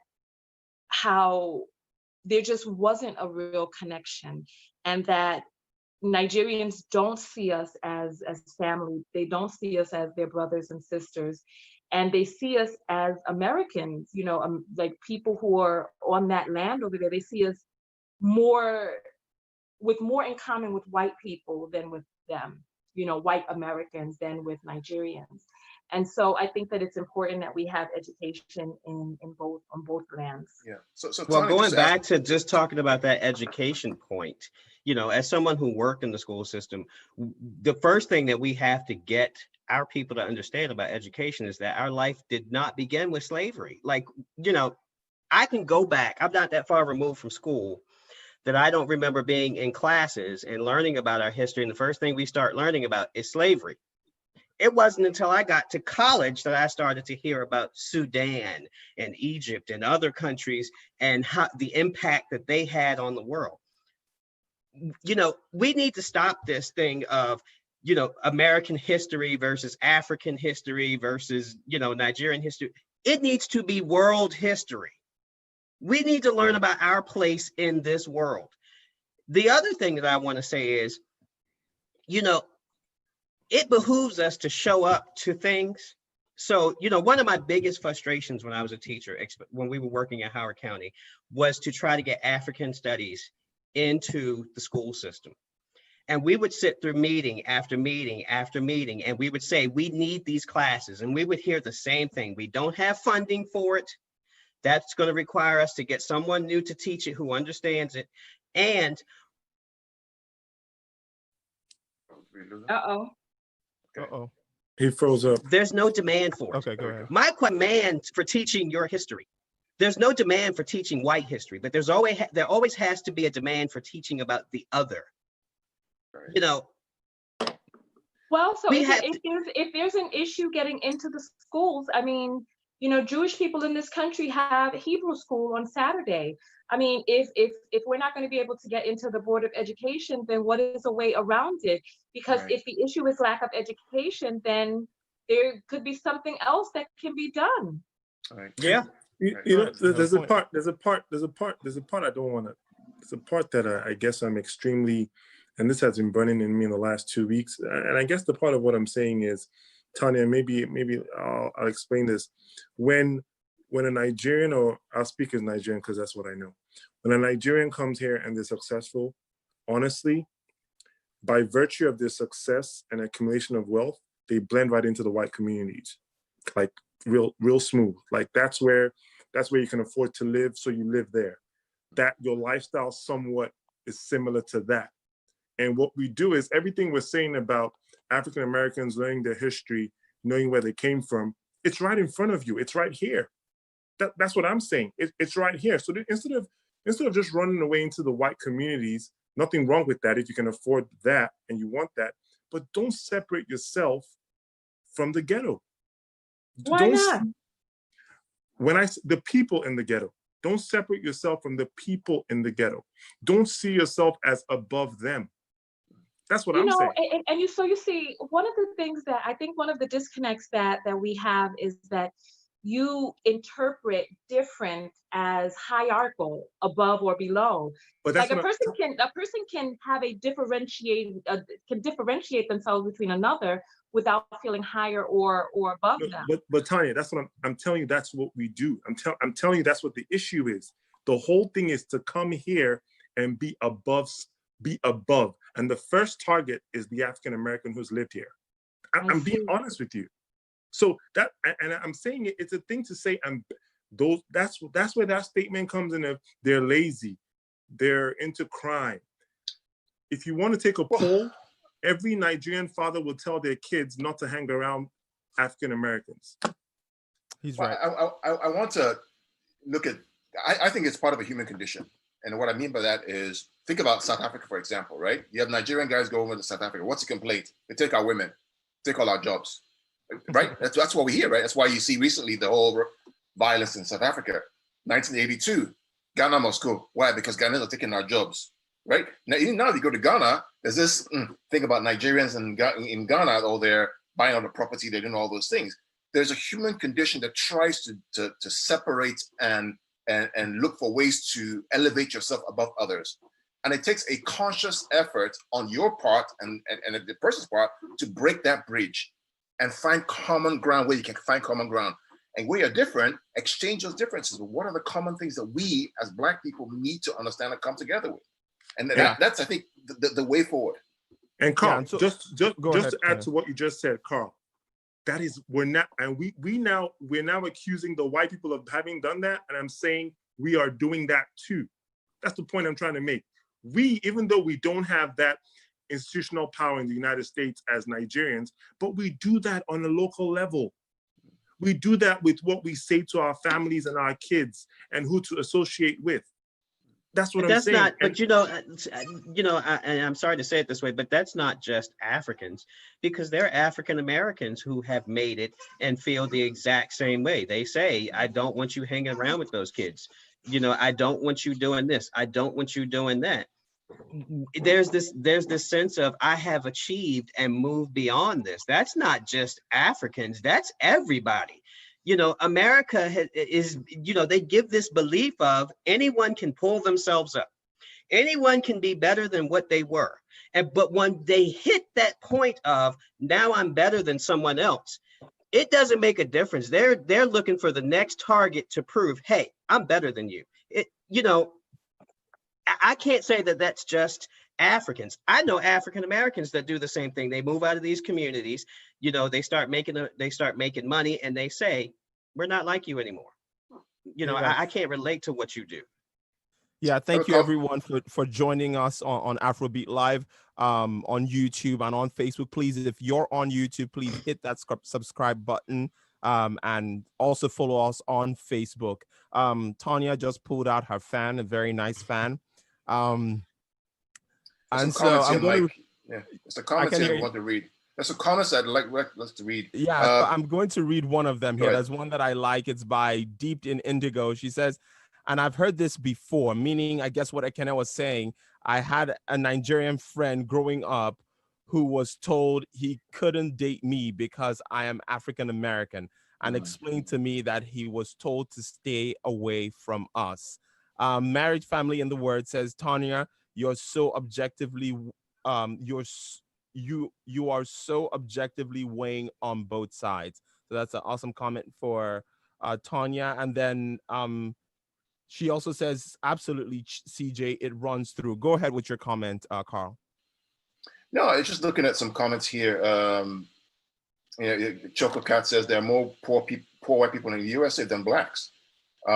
how there just wasn't a real connection, and that Nigerians don't see us as family. They don't see us as their brothers and sisters. and they see us as Americans, you know, like people who are on that land over there. They see us with more in common with white people than with them, you know, white Americans than with Nigerians. And so I think that it's important that we have education on both lands. Yeah. So Well, Tanya, going back to just talking about that education point, you know, as someone who worked in the school system, the first thing that we have to get our people to understand about education is that our life did not begin with slavery. Like, you know, I can go back, I'm not that far removed from school that I don't remember being in classes and learning about our history. And the first thing we start learning about is slavery. It wasn't until I got to college that I started to hear about Sudan and Egypt and other countries and how the impact that they had on the world. You know, we need to stop this thing of, you know, American history versus African history versus, you know, Nigerian history. It needs to be world history. We need to learn about our place in this world. The other thing that I want to say is, you know, it behooves us to show up to things. So, you know, one of my biggest frustrations when I was a teacher, when we were working at Howard County, was to try to get African studies into the school system. And we would sit through meeting after meeting after meeting, and we would say, we need these classes. And we would hear the same thing. We don't have funding for it. That's going to require us to get someone new to teach it who understands it. And Uh-oh. He froze up. there's no demand for it. Okay, go ahead. My demand for teaching your history. There's no demand for teaching white history, but there always has to be a demand for teaching about the other. You know. Well, so if there's an issue getting into the schools, I mean, you know, Jewish people in this country have Hebrew school on Saturday. I mean, if we're not going to be able to get into the Board of Education, then what is a way around it? Because if the issue is lack of education, then there could be something else that can be done. Yeah. You know, there's a part I don't want to, there's a part that I guess I'm extremely, and this has been burning in me in the last 2 weeks. And I guess the part of what I'm saying is, Tanya, maybe I'll explain this. When a Nigerian, or I'll speak as Nigerian because that's what I know. When a Nigerian comes here and they're successful, honestly, by virtue of their success and accumulation of wealth, they blend right into the white communities, like real smooth. Like that's where you can afford to live, so you live there. That your lifestyle somewhat is similar to that. And what we do is everything we're saying about African Americans learning their history, knowing where they came from, it's right in front of you. It's right here. That's what I'm saying. It's right here. So instead of just running away into the white communities, nothing wrong with that if you can afford that and you want that, but don't separate yourself from the ghetto. Why not? The people in the ghetto, don't separate yourself from the people in the ghetto. Don't see yourself as above them. That's what I'm saying. And you see, one of the things that I think one of the disconnects that we have is that you interpret different as hierarchical, above or below. But like a person can have can differentiate themselves between another without feeling higher or above them. But Tanya, that's what I'm telling you. That's what we do. I'm telling you that's what the issue is. The whole thing is to come here and be above. And the first target is the African American who's lived here. I'm being honest with you. So that, and I'm saying it's a thing to say. That's where that statement comes in. Of they're lazy, they're into crime. If you want to take a poll, every Nigerian father will tell their kids not to hang around African Americans. He's right. I want to look at. I think it's part of a human condition, and what I mean by that is, think about South Africa, for example, right? You have Nigerian guys go over to South Africa. What's the complaint? They take our women, take all our jobs, right? That's what we hear, right? That's why you see recently the whole violence in South Africa. 1982, Ghana must go. Why? Because Ghanaians are taking our jobs, right? Now, even now, if you go to Ghana, there's this thing about Nigerians in Ghana, oh, they're buying all the property, they're doing all those things. There's a human condition that tries to separate and look for ways to elevate yourself above others. And it takes a conscious effort on your part and the person's part to break that bridge. and find common ground where you can find common ground. And we are different, exchange those differences. What are the common things that we as Black people need to understand and come together with? And that's, I think, the way forward. And Carl, so, just ahead, to add to what you just said, Carl, that is, we're now accusing the white people of having done that. And I'm saying we are doing that too. That's the point I'm trying to make. We, even though we don't have that institutional power in the United States as Nigerians, but we do that on a local level. We do that with what we say to our families and our kids and who to associate with. That's what I'm saying. But and I'm sorry to say it this way, but that's not just Africans, because there are African Americans who have made it and feel the exact same way. They say, I don't want you hanging around with those kids. I don't want you doing this. I don't want you doing that. There's this sense of, I have achieved and moved beyond this. That's not just Africans, that's everybody. America is, they give this belief of anyone can pull themselves up. Anyone can be better than what they were. But when they hit that point of, now I'm better than someone else, it doesn't make a difference. They're looking for the next target to prove, hey, I'm better than you. I can't say that that's just Africans. I know African Americans that do the same thing. They move out of these communities, they start making money, and they say, we're not like you anymore. I can't relate to what you do. Yeah, thank you everyone for joining us on Afrobeat Live on YouTube and on Facebook. Please, if you're on YouTube, please hit that subscribe button and also follow us on Facebook. Tanya just pulled out her fan, a very nice fan. And so I'm going to, it's the comments I want to read. There's some comments I'd like us to read. Yeah, I'm going to read one of them here. There's one that I like. It's by Deep in Indigo. She says, and I've heard this before, meaning, I guess what Ekene was saying, I had a Nigerian friend growing up who was told he couldn't date me because I am African American, and explained to me that he was told to stay away from us. Marriage Family in the Word says, Tanya, you're so objectively, you are so objectively weighing on both sides. So that's an awesome comment for Tanya. And then she also says, absolutely, CJ, it runs through. Go ahead with your comment, Carl. No, I was just looking at some comments here. Choco Cat says there are more poor white people in the USA than Blacks. There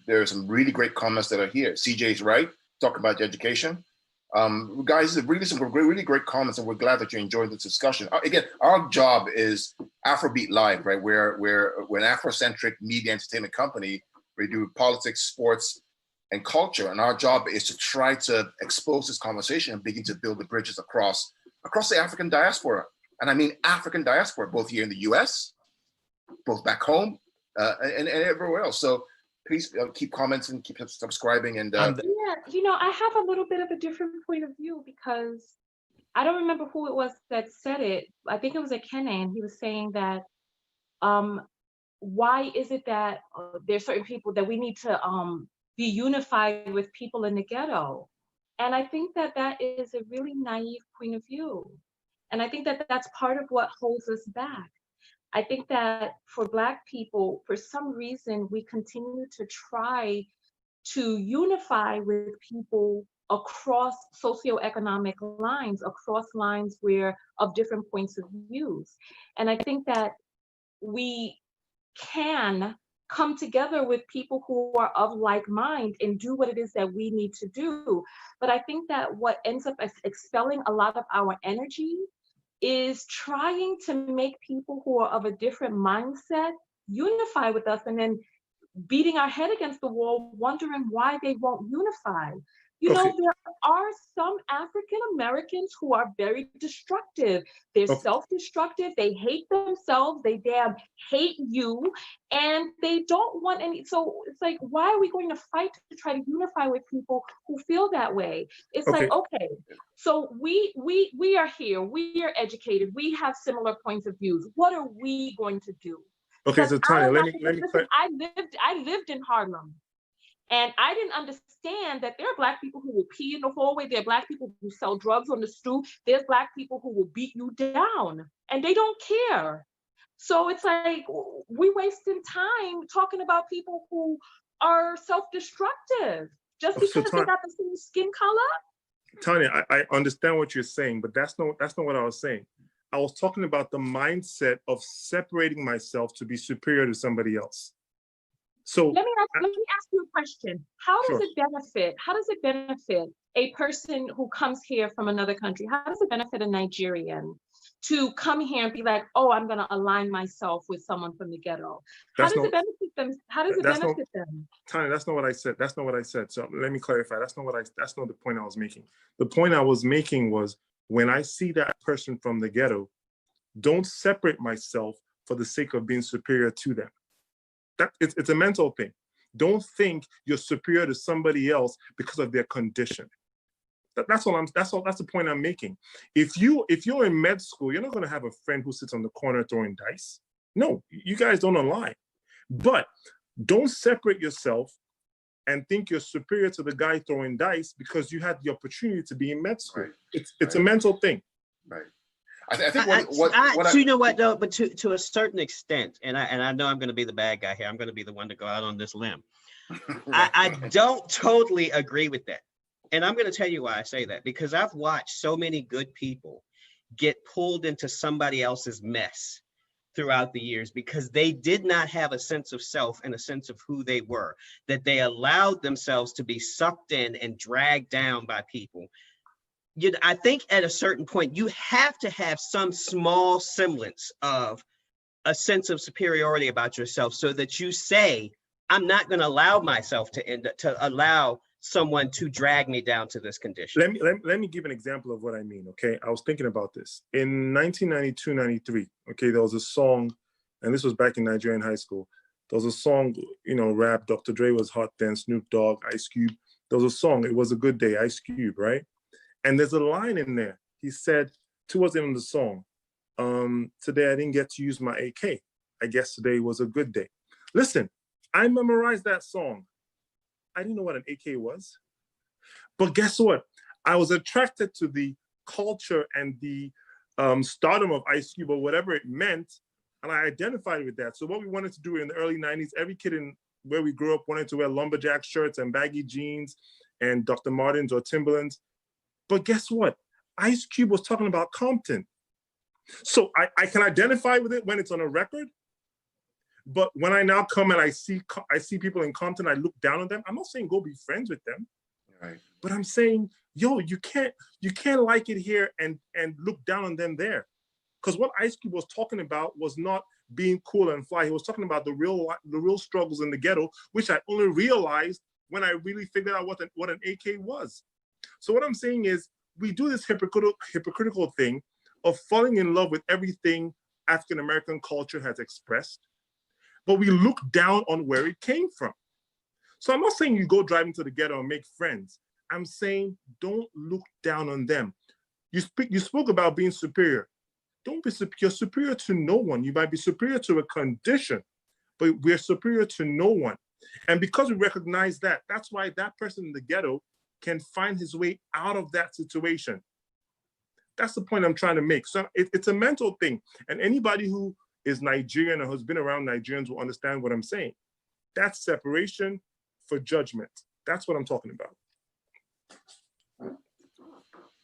are some really great comments that are here. CJ's right, talking about education. Guys, really some really great comments, and we're glad that you enjoyed this discussion. Again, our job is Afrobeat Live, right? We're an Afrocentric media entertainment company. We do politics, sports, and culture, and our job is to try to expose this conversation and begin to build the bridges across the African diaspora. And I mean African diaspora, both here in the US, both back home, and everywhere else. So please keep commenting, keep subscribing, and I have a little bit of a different point of view, because I don't remember who it was that said it. I think it was Ekene, and he was saying that why is it that there's certain people that we need to be unified with people in the ghetto? And I think that is a really naive point of view. And I think that that's part of what holds us back. I think that for Black people, for some reason, we continue to try to unify with people across socioeconomic lines, across lines of different points of views. And I think that we can come together with people who are of like mind and do what it is that we need to do. But I think that what ends up expelling a lot of our energy is trying to make people who are of a different mindset unify with us, and then beating our head against the wall, wondering why they won't unify. There are some African Americans who are very destructive. They're self-destructive. They hate themselves. They damn hate you, and they don't want any. So it's like, why are we going to fight to try to unify with people who feel that way? It's like, okay, so we are here. We are educated. We have similar points of views. What are we going to do? Okay, so Tanya, let me listen, I lived in Harlem. And I didn't understand that there are Black people who will pee in the hallway. There are Black people who sell drugs on the stoop. There's Black people who will beat you down and they don't care. So it's like, we wasting time talking about people who are self-destructive just because they got the same skin color. Tanya, I understand what you're saying, but that's not what I was saying. I was talking about the mindset of separating myself to be superior to somebody else. So let me ask you a question. How does it benefit a person who comes here from another country? How does it benefit a Nigerian to come here and be like, oh, I'm going to align myself with someone from the ghetto? How does it benefit them? How does it benefit them? Tanya, that's not what I said. That's not what I said. So let me clarify. That's not the point I was making. The point I was making was, when I see that person from the ghetto, don't separate myself for the sake of being superior to them. It's a mental thing. Don't think you're superior to somebody else because of their condition. That's the point I'm making. If you're in med school, you're not going to have a friend who sits on the corner throwing dice. No, you guys don't align. But don't separate yourself and think you're superior to the guy throwing dice because you had the opportunity to be in med school. Right. It's a mental thing. Right. I think what you know what though, but to a certain extent, and I know I'm going to be the bad guy here. I'm going to be the one to go out on this limb. I don't totally agree with that, and I'm going to tell you why I say that, because I've watched so many good people get pulled into somebody else's mess throughout the years because they did not have a sense of self and a sense of who they were, that they allowed themselves to be sucked in and dragged down by people. I think at a certain point, you have to have some small semblance of a sense of superiority about yourself so that you say, I'm not going to allow myself to allow someone to drag me down to this condition. Let me give an example of what I mean, okay? I was thinking about this. In 1992, 93, okay, there was a song, and this was back in Nigerian high school. There was a song, rap, Dr. Dre was hot then, Snoop Dogg, Ice Cube. There was a song, It Was a Good Day, Ice Cube, right? And there's a line in there. He said, towards the end of the song, today I didn't get to use my AK. I guess today was a good day. Listen, I memorized that song. I didn't know what an AK was. But guess what? I was attracted to the culture and the stardom of Ice Cube or whatever it meant, and I identified with that. So what we wanted to do in the early 90s, every kid in where we grew up wanted to wear lumberjack shirts and baggy jeans and Dr. Martens or Timberlands. But guess what? Ice Cube was talking about Compton. So I can identify with it when it's on a record. But when I now come and I see people in Compton, I look down on them. I'm not saying go be friends with them. Right. But I'm saying, yo, you can't like it here and look down on them there. Because what Ice Cube was talking about was not being cool and fly. He was talking about the real struggles in the ghetto, which I only realized when I really figured out what an AK was. So what I'm saying is, we do this hypocritical thing of falling in love with everything African-American culture has expressed, but we look down on where it came from. So I'm not saying you go driving to the ghetto and make friends. I'm saying don't look down on them. You spoke about being superior. Don't be superior. You're superior to no one. You might be superior to a condition, but we're superior to no one. And because we recognize that, that's why that person in the ghetto can find his way out of that situation. That's the point I'm trying to make. So it's a mental thing. And anybody who is Nigerian or has been around Nigerians will understand what I'm saying. That's separation for judgment. That's what I'm talking about.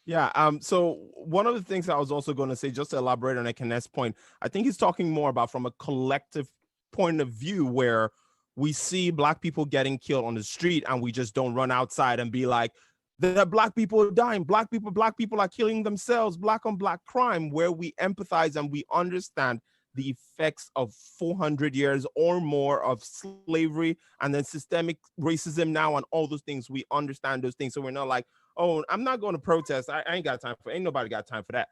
Yeah. So one of the things I was also going to say, just to elaborate on Ekene's point, I think he's talking more about from a collective point of view where we see Black people getting killed on the street and we just don't run outside and be like, the Black people are dying. Black people are killing themselves. Black on Black crime, where we empathize and we understand the effects of 400 years or more of slavery and then systemic racism now and all those things. We understand those things. So we're not like, oh, I'm not going to protest. I ain't got time for, ain't nobody got time for that.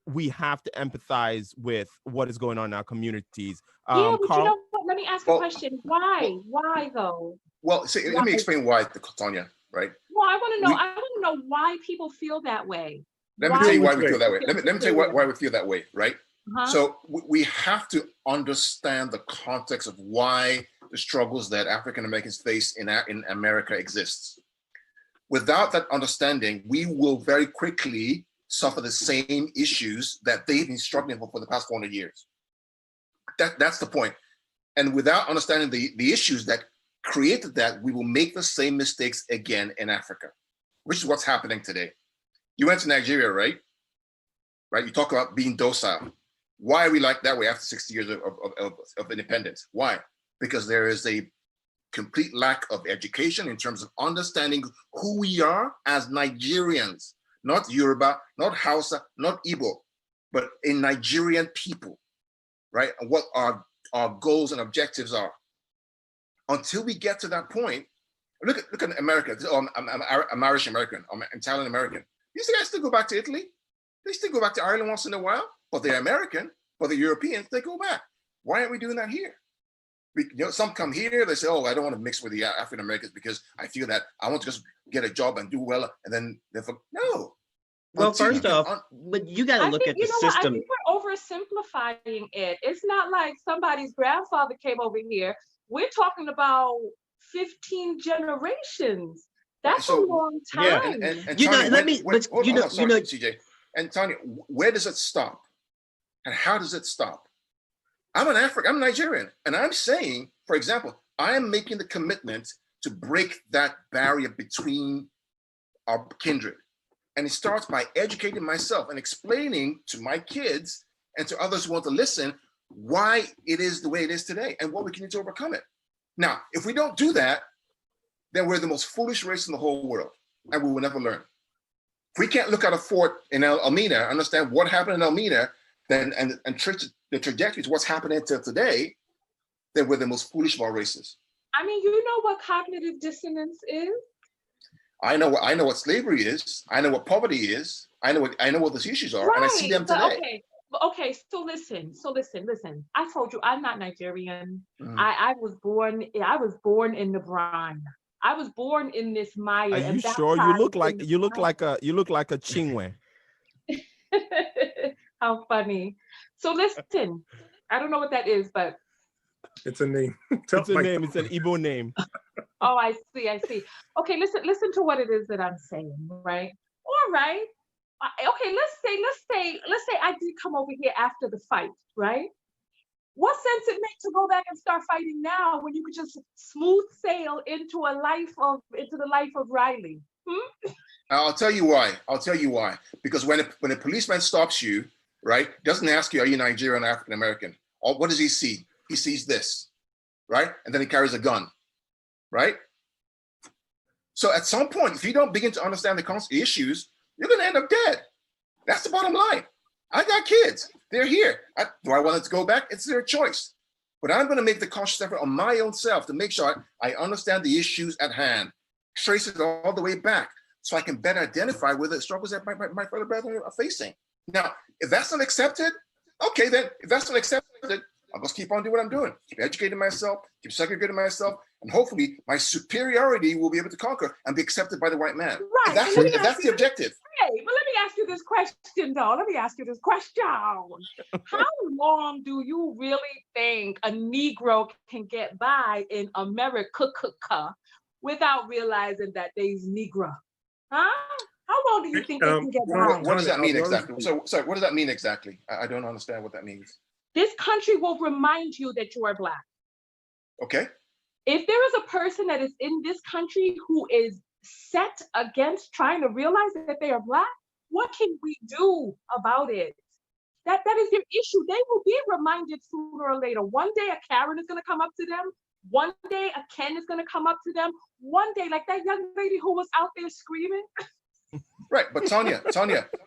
We have to empathize with what is going on in our communities. Yeah, but Carl, you know what? Let me ask a question. Why? Why though? Well, see, let me explain why, Tanya, right? Well, I want to know why people feel that way. Let me tell you why we feel that way. Let me tell you why we feel that way, right? So we have to understand the context of why the struggles that African Americans face in America exists. Without that understanding, we will very quickly suffer the same issues that they've been struggling for the past 400 years. That's the point. And without understanding the issues that created that, we will make the same mistakes again in Africa, which is what's happening today. You went to Nigeria, right? Right, you talk about being docile. Why are we like that way after 60 years of independence? Why? Because there is a complete lack of education in terms of understanding who we are as Nigerians, not Yoruba, not Hausa, not Igbo, but a Nigerian people, right? And what our goals and objectives are. Until we get to that point, look at America. I'm Irish American, I'm Italian American. These guys still go back to Italy. They still go back to Ireland once in a while, but they're American. But the Europeans, they go back. Why aren't we doing that here? Some come here, they say, oh, I don't want to mix with the African Americans because I feel that I want to just get a job and do well, and then no. Well, first off, but you got to look at the system. I think we're oversimplifying it. It's not like somebody's grandfather came over here. We're talking about 15 generations. That's a long time. Yeah, and Tanya, CJ, and Tanya, where does it stop? And how does it stop? I'm Nigerian, and I'm saying, for example, I am making the commitment to break that barrier between our kindred. And it starts by educating myself and explaining to my kids and to others who want to listen why it is the way it is today and what we can do to overcome it. Now, if we don't do that, then we're the most foolish race in the whole world, and we will never learn. If we can't look at a fort in Elmina, understand what happened in Elmina, then and trace the trajectory to what's happening till today, then we're the most foolish of all races. I mean, you know what cognitive dissonance is? I know what slavery is. I know what poverty is. I know what those issues are, right, and I see them today. Okay. So listen. I told you I'm not Nigerian. I was born in the brine. I was born in this mire. Are you sure? You look like a Chingwe. How funny. So listen, I don't know what that is, but it's a name. It's a name. It's an Igbo name. Oh, I see. Okay, listen to what it is that I'm saying, right? All right. Okay, let's say I did come over here after the fight, right? What sense it makes to go back and start fighting now when you could just smooth sail into the life of Riley? I'll tell you why. Because when a policeman stops you, right, doesn't ask you, are you Nigerian or African American? What does he see? He sees this, right? And then he carries a gun, right? So at some point, if you don't begin to understand the issues, you're going to end up dead. That's the bottom line. I got kids. They're here. Do I want them to go back? It's their choice. But I'm going to make the conscious effort on my own self to make sure I understand the issues at hand, trace it all the way back so I can better identify with the struggles that my fellow brethren are facing. Now, if that's not accepted, okay, then if that's not accepted, I'll just keep on doing what I'm doing. Keep educating myself, keep segregating myself, and hopefully my superiority will be able to conquer and be accepted by the white man. Right. If that's the objective. Hey, but let me ask you this question, though. How long do you really think a Negro can get by in America without realizing that they's Negro? Huh? How long do you think they can get by? What does that mean exactly? So, sorry, what does that mean exactly? I don't understand what that means. This country will remind you that you are Black. Okay. If there is a person that is in this country who is set against trying to realize that they are Black, what can we do about it? That is their issue. They will be reminded sooner or later. One day a Karen is going to come up to them. One day a Ken is going to come up to them. One day, like that young lady who was out there screaming. Right, but Tanya,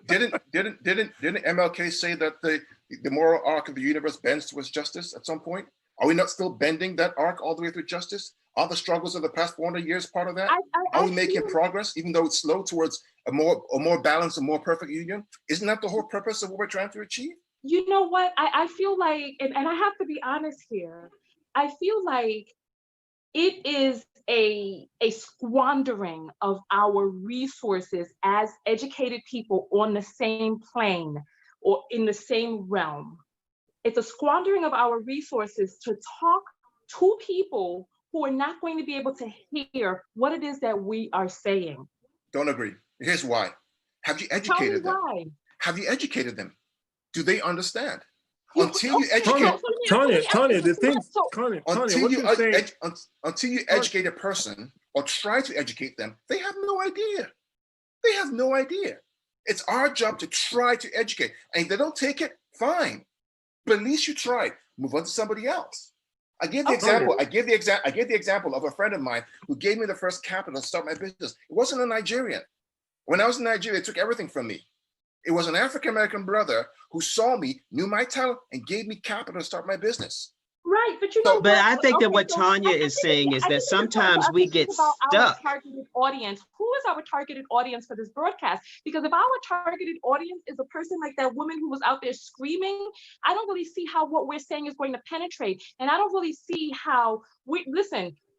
didn't MLK say that the moral arc of the universe bends towards justice at some point? Are we not still bending that arc all the way through justice? Are the struggles of the past 400 years part of that? Are we making progress, even though it's slow, towards a more balanced and more perfect union? Isn't that the whole purpose of what we're trying to achieve? You know what? I feel like, and I have to be honest here, I feel like it is a squandering of our resources as educated people on the same plane or in the same realm. It's a squandering of our resources to talk two people who are not going to be able to hear what it is that we are saying. Don't agree. Here's why. Have you educated them? Why? Have you educated them? Do they understand? You, Until you educate, Tanya, the thing, Tanya, until you educate a person or try to educate them, they have no idea. They have no idea. It's our job to try to educate. And if they don't take it, fine. But at least you tried. Move on to somebody else. I gave the example. I gave the example of a friend of mine who gave me the first capital to start my business. It wasn't a Nigerian. When I was in Nigeria, they took everything from me. It was an African-American brother who saw me, knew my talent, and gave me capital to start my business. Right, but you know, but I think that what Tanya is saying is that sometimes we get stuck. Our targeted audience. Who is our targeted audience for this broadcast? Because if our targeted audience is a person like that woman who was out there screaming, I don't really see how what we're saying is going to penetrate. And I don't really see how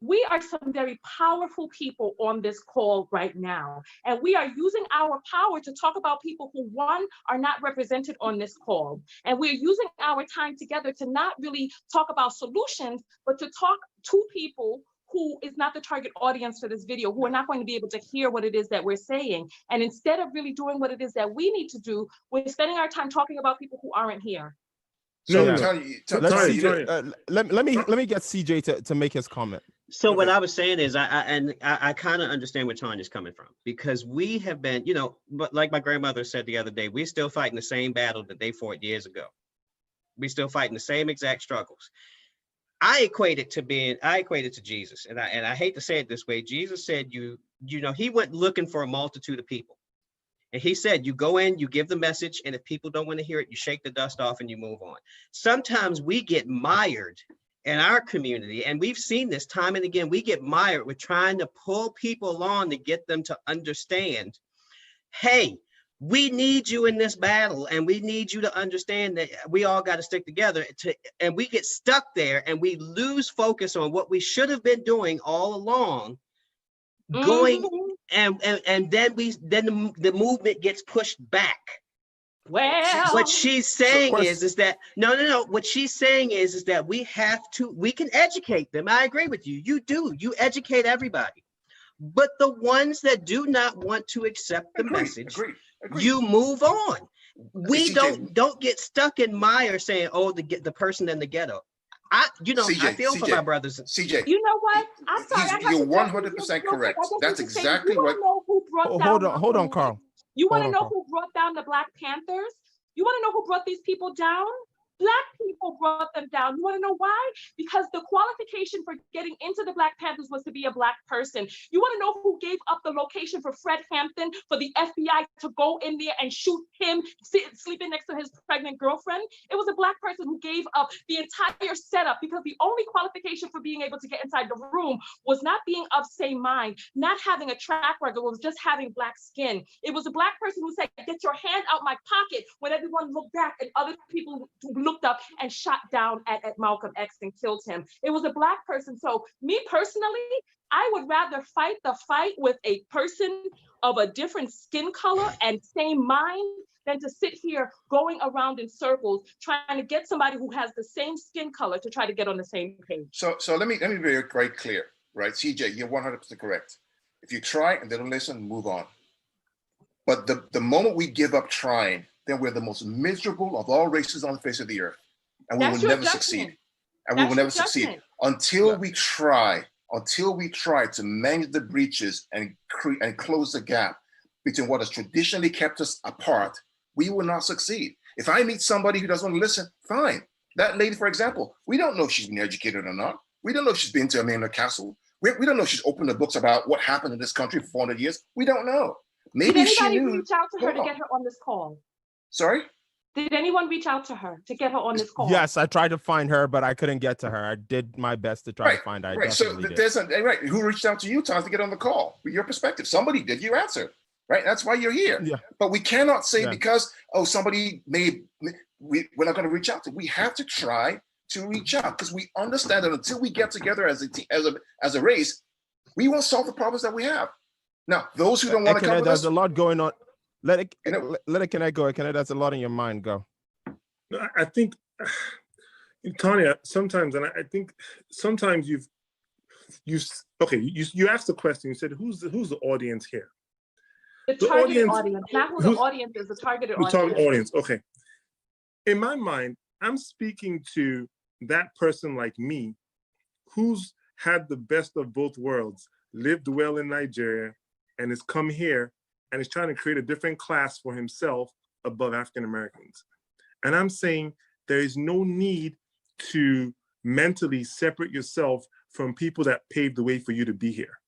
we are some very powerful people on this call right now. And we are using our power to talk about people who, one, are not represented on this call. And we're using our time together to not really talk about solutions, but to talk to people who is not the target audience for this video, who are not going to be able to hear what it is that we're saying. And instead of really doing what it is that we need to do, we're spending our time talking about people who aren't here. So let me get CJ to make his comment. So what I was saying is I kind of understand where Tanya's coming from, because we have been, you know, but like my grandmother said the other day, we're still fighting the same battle that they fought years ago. We're still fighting the same exact struggles. I equate it to Jesus, and I hate to say it this way. Jesus said, you know, he went looking for a multitude of people. And he said, you go in, you give the message, and if people don't want to hear it, you shake the dust off and you move on. Sometimes we get mired in our community, and we've seen this time and again, we get mired with trying to pull people on to get them to understand, hey, we need you in this battle, and we need you to understand that we all got to stick together. And we get stuck there, and we lose focus on what we should have been doing all along, going, and then the movement gets pushed back. Well, what she's saying is that no. What she's saying is that we can educate them. I agree with you. You educate everybody, but the ones that do not want to accept the message, you move on. We don't get stuck in mire saying, oh, the person in the ghetto. I feel for my brothers. CJ, you know what? I'm sorry. You're 100% correct. That's exactly what. Hold on, Carl. You want to know who brought down the Black Panthers? You want to know who brought these people down? Black people brought them down. You want to know why? Because the qualification for getting into the Black Panthers was to be a Black person. You want to know who gave up the location for Fred Hampton for the FBI to go in there and shoot him sleeping next to his pregnant girlfriend? It was a Black person who gave up the entire setup, because the only qualification for being able to get inside the room was not being of same mind, not having a track record, it was just having Black skin. It was a Black person who said, get your hand out my pocket, when everyone looked back and other people looked up and shot down at Malcolm X and killed him. It was a Black person. So me personally, I would rather fight the fight with a person of a different skin color and same mind than to sit here going around in circles trying to get somebody who has the same skin color to try to get on the same page. So let me be very clear, right? CJ, you're 100% correct. If you try and they don't listen, move on. But the moment we give up trying, then we're the most miserable of all races on the face of the earth. And we will never succeed. And we will never succeed until we try to mend the breaches and close the gap between what has traditionally kept us apart. We will not succeed. If I meet somebody who doesn't listen, fine. That lady, for example, we don't know if she's been educated or not. We don't know if she's been to a Amina Castle. We don't know if she's opened the books about what happened in this country for 400 years. We don't know. Maybe Did anybody reach out to her to get her on this call? Sorry? Did anyone reach out to her to get her on this call? Yes, I tried to find her, but I couldn't get to her. I did my best to try to find her. Right. So there's who reached out to you, Tom, to get on the call? With your perspective, somebody did. You answered. Right. That's why you're here. Yeah. But we cannot say because somebody we're not going to reach out to. We have to try to reach out, because we understand that until we get together as a race, we won't solve the problems that we have. Now, those who don't want to come with us, there's a lot going on. Let it connect go. Connect, that's a lot in your mind. Go. I think Tanya, sometimes, and I think sometimes you asked the question. You said, who's the audience here? The targeted audience, not who the audience is. The targeted audience. Target audience. Okay. In my mind, I'm speaking to that person like me, who's had the best of both worlds, lived well in Nigeria, and has come here and is trying to create a different class for himself above African Americans. And I'm saying there is no need to mentally separate yourself from people that paved the way for you to be here.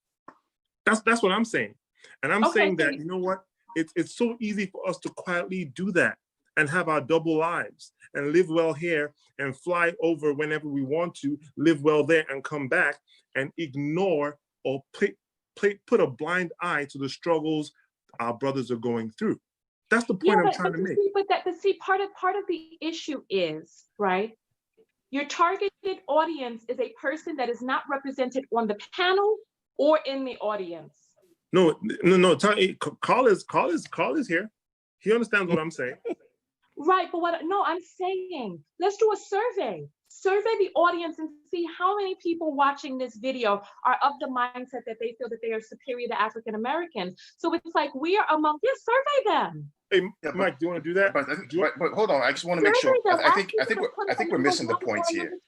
That's what I'm saying. And I'm saying that, you know what? It's so easy for us to quietly do that and have our double lives and live well here and fly over whenever we want to, live well there and come back and ignore or put a blind eye to the struggles our brothers are going through. That's the point I'm trying to make. Part of the issue is, right? Your targeted audience is a person that is not represented on the panel or in the audience. No. Carl is here. He understands what I'm saying. Right, but I'm saying, let's do a survey. Survey the audience and see how many people watching this video are of the mindset that they feel that they are superior to African Americans. So it's like we are among, survey them. Hey, Mike, do you want to do that? But hold on, I just want to make sure. I think we're missing the points here.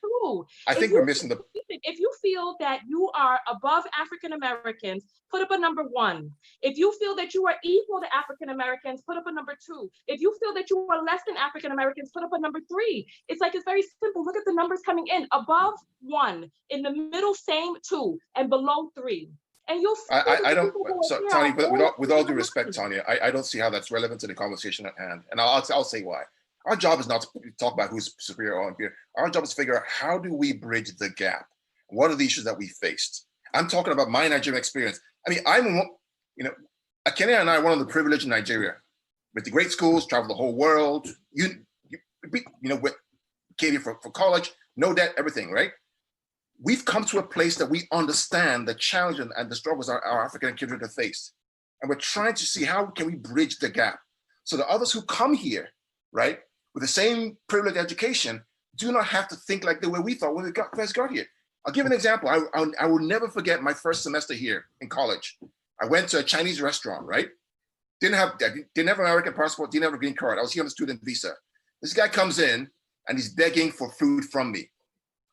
I think we're missing the. If you feel that you are above African Americans, put up a number 1. If you feel that you are equal to African Americans, put up a number 2. If you feel that you are less than African Americans, put up a number 3. It's very simple. Look at the numbers coming in. Above 1, in the middle same 2, and below 3. And you'll see. I don't. So Tanya, with all due respect, Tanya, I don't see how that's relevant to the conversation at hand, and I'll say why. Our job is not to talk about who's superior or inferior. Our job is to figure out how do we bridge the gap. What are the issues that we faced? I'm talking about my Nigerian experience. I mean, Akenya and I are one of the privileged in Nigeria, with the great schools, travel the whole world. Came here for college, no debt, everything, right? We've come to a place that we understand the challenge and the struggles our African children have faced. And we're trying to see how can we bridge the gap so that others who come here, right, with the same privileged education, do not have to think like the way we thought when we first got here. I'll give an example. I will never forget my first semester here in college. I went to a Chinese restaurant, right? Didn't have an American passport, didn't have a green card. I was here on a student visa. This guy comes in and he's begging for food from me.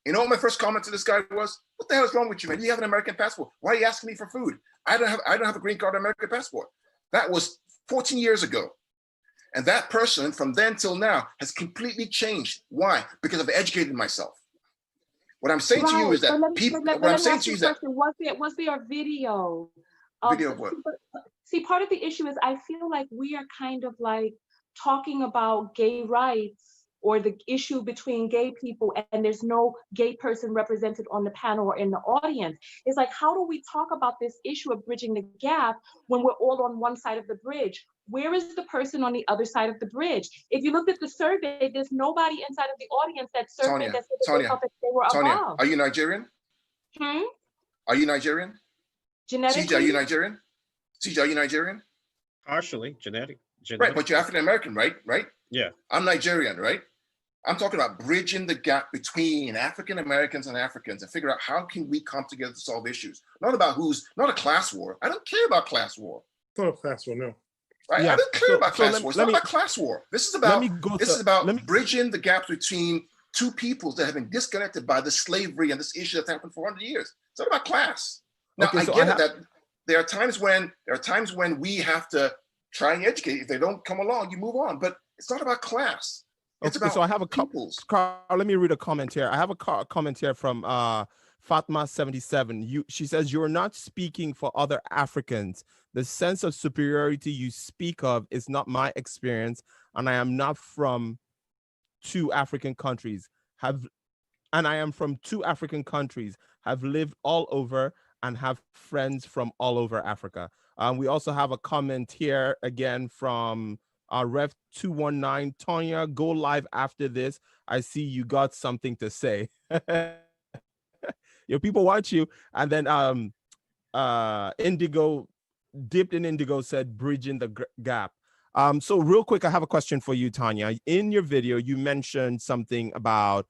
You know what my first comment to this guy was? What the hell is wrong with you, man? You have an American passport. Why are you asking me for food? I don't have a green card or American passport. That was 14 years ago. And that person from then till now has completely changed. Why? Because I've educated myself. What I'm saying to you is that was there a video? Video of what? See, part of the issue is I feel like we are kind of like talking about gay rights or the issue between gay people, and there's no gay person represented on the panel or in the audience. It's like, how do we talk about this issue of bridging the gap when we're all on one side of the bridge? Where is the person on the other side of the bridge? If you looked at the survey, there's nobody inside of the audience that surveyed that they were above. Are you Nigerian? Are you Nigerian? Genetically? CJ, are you Nigerian? CJ, are you Nigerian? Partially, genetic. Right, but you're African American, right? Yeah. I'm Nigerian, right? I'm talking about bridging the gap between African Americans and Africans and figure out how can we come together to solve issues. Not a class war. I don't care about class war. It's not a class war, no. Right? Yeah. I don't care about class war. It's not about class war. This is about bridging the gap between two peoples that have been disconnected by the slavery and this issue that's happened for 100 years. It's not about class. Now, I get it that there are times when we have to try and educate. If they don't come along, you move on. But it's not about class. It's about so I have a peoples. Carl, let me read a comment here. I have a comment here from Fatma77. She says, you're not speaking for other Africans. The sense of superiority you speak of is not my experience, and I am not from two African countries. Have lived all over and have friends from all over Africa. We also have a comment here again from Rev 219. Tanya, go live after this. I see you got something to say. Your people watch you. And then Indigo, Dipped in Indigo said, bridging the gap. So real quick, I have a question for you, Tanya. In your video, you mentioned something about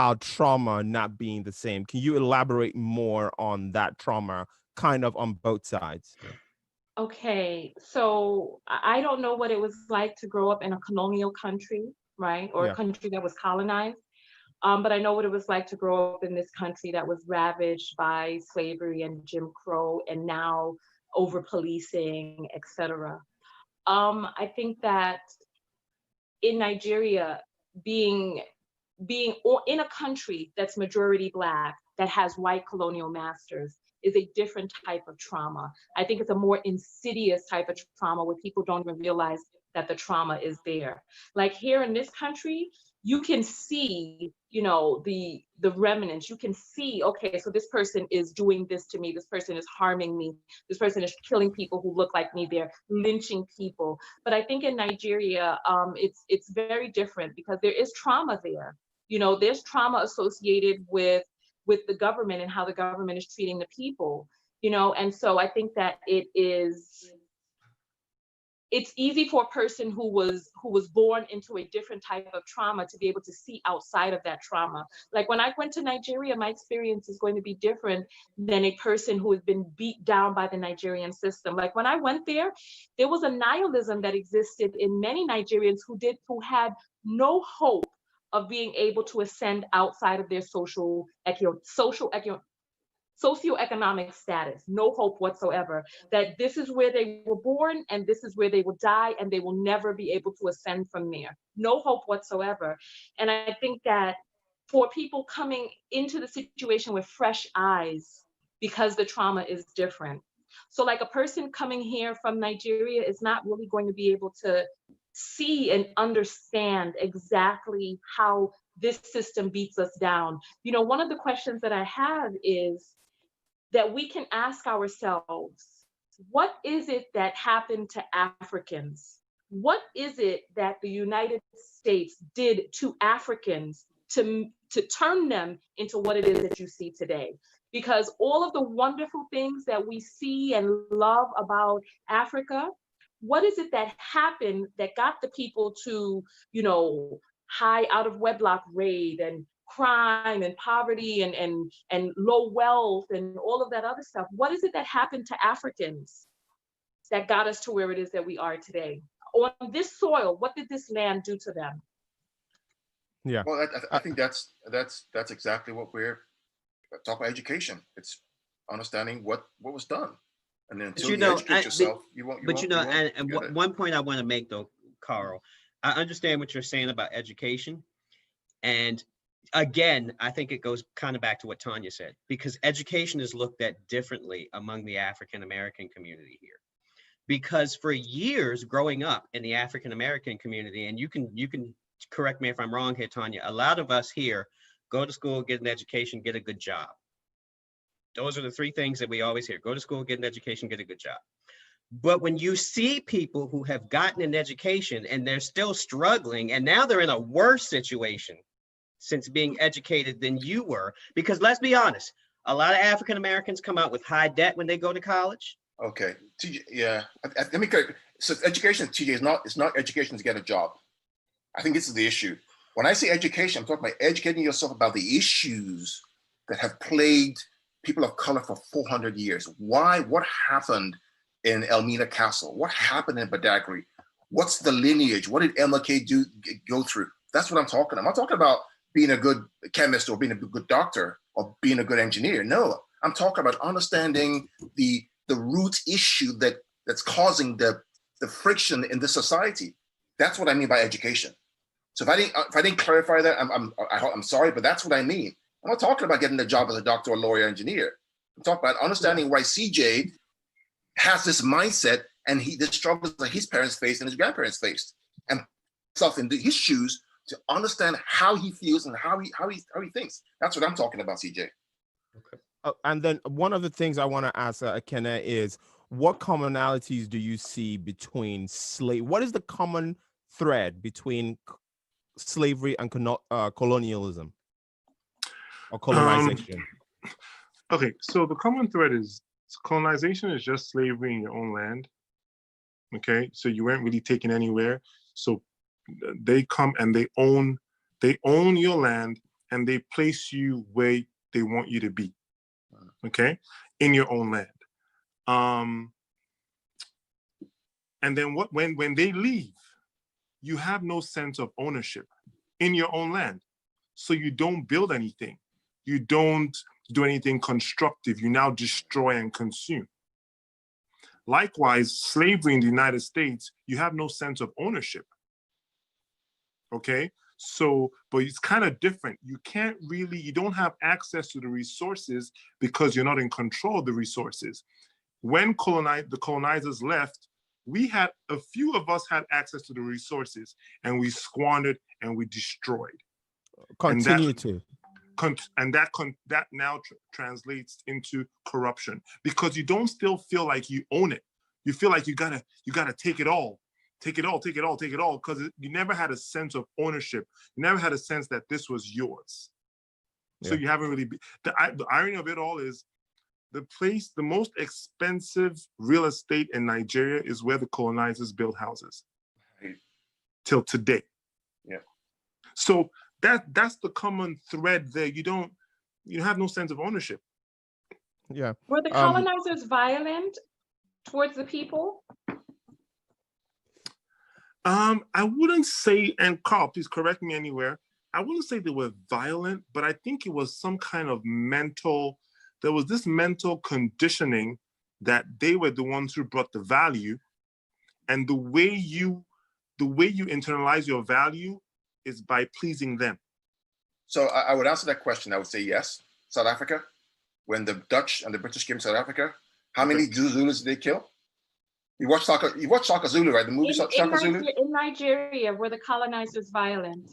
our trauma not being the same. Can you elaborate more on that trauma, kind of on both sides? Okay, so I don't know what it was like to grow up in a colonial country, right? Or a Yeah. country that was colonized. But I know what it was like to grow up in this country that was ravaged by slavery and Jim Crow and now over policing, etc. I think that in Nigeria, being in a country that's majority Black, that has white colonial masters, is a different type of trauma. I think it's a more insidious type of trauma where people don't even realize that the trauma is there. Like here in this country, you can see, you know, the remnants. You can see, okay, so this person is doing this to me. This person is harming me. This person is killing people who look like me. They're lynching people. But I think in Nigeria, it's very different because there is trauma there. You know, there's trauma associated with the government and how the government is treating the people, you know. And so I think that it's easy for a person who was born into a different type of trauma to be able to see outside of that trauma. Like when I went to Nigeria, my experience is going to be different than a person who has been beat down by the Nigerian system. Like when I went there was a nihilism that existed in many Nigerians who had no hope of being able to ascend outside of their socioeconomic status, no hope whatsoever, that this is where they were born and this is where they will die and they will never be able to ascend from there. No hope whatsoever. And I think that for people coming into the situation with fresh eyes, because the trauma is different. So like a person coming here from Nigeria is not really going to be able to see and understand exactly how this system beats us down. You know, one of the questions that I have is that we can ask ourselves, what is it that happened to Africans? What is it that the United States did to Africans to turn them into what it is that you see today? Because all of the wonderful things that we see and love about Africa, what is it that happened that got the people to, you know, high out of wedlock rape and crime and poverty and low wealth and all of that other stuff? What is it that happened to Africans that got us to where it is that we are today? On this soil, what did this land do to them? Yeah. Well, I think that's exactly what we're talking about. Education. It's understanding what was done. And then until you educate yourself, you won't. One point I want to make though, Carl, I understand what you're saying about education. And again, I think it goes kind of back to what Tanya said, because education is looked at differently among the African-American community here. Because for years growing up in the African-American community, and you can correct me if I'm wrong here, Tanya, a lot of us here go to school, get an education, get a good job. Those are the three things that we always hear: go to school, get an education, get a good job. But when you see people who have gotten an education and they're still struggling, and now they're in a worse situation since being educated than you were, because let's be honest, a lot of African Americans come out with high debt when they go to college. Okay, TJ, yeah. Let me correct. So education, TJ, it's not education to get a job. I think this is the issue. When I say education, I'm talking about educating yourself about the issues that have plagued people of color for 400 years. Why? What happened in Elmina Castle? What happened in Badagry? What's the lineage? What did MLK go through? That's what I'm talking about. I'm not talking about being a good chemist or being a good doctor or being a good engineer. No, I'm talking about understanding the root issue that's causing the friction in this society. That's what I mean by education. So if I didn't clarify that, I'm sorry, but that's what I mean. I'm not talking about getting a job as a doctor or lawyer, engineer. I'm talking about understanding why CJ has this mindset and the struggles that his parents faced and his grandparents faced, and self in his shoes to understand how he feels and how he thinks. That's what I'm talking about, CJ. Okay. And then one of the things I want to ask Kene is, what commonalities do you see between what is the common thread between slavery and colonialism or colonization? Okay, so the common thread is colonization is just slavery in your own land. Okay, so you weren't really taken anywhere. So they come and they own your land and they place you where they want you to be, okay, in your own land. And then when they leave, you have no sense of ownership in your own land. So you don't build anything. You don't do anything constructive. You now destroy and consume. Likewise, slavery in the United States, you have no sense of ownership. Okay? So, but it's kind of different. You don't have access to the resources because you're not in control of the resources. When the colonizers left, a few of us had access to the resources, and we squandered and we destroyed. That now translates into corruption, because you don't still feel like you own it. You feel like you gotta take it all, because you never had a sense of ownership. You never had a sense that this was yours. So you haven't really the irony of it all is the most expensive real estate in Nigeria is where the colonizers built houses. Right. Till today. Yeah. So that's the common thread there. You have no sense of ownership. Yeah. Were the colonizers violent towards the people? I wouldn't say, and Carl, please correct me anywhere, I wouldn't say they were violent, but I think it was some kind of there was this mental conditioning that they were the ones who brought the value, and the way you internalize your value is by pleasing them. So I would answer that question. I would say yes. South Africa, when the Dutch and the British came to South Africa, how many Zulus did they kill? You watch Shaka Zulu, right? The movie Shaka Zulu? In Nigeria, were the colonizers violent?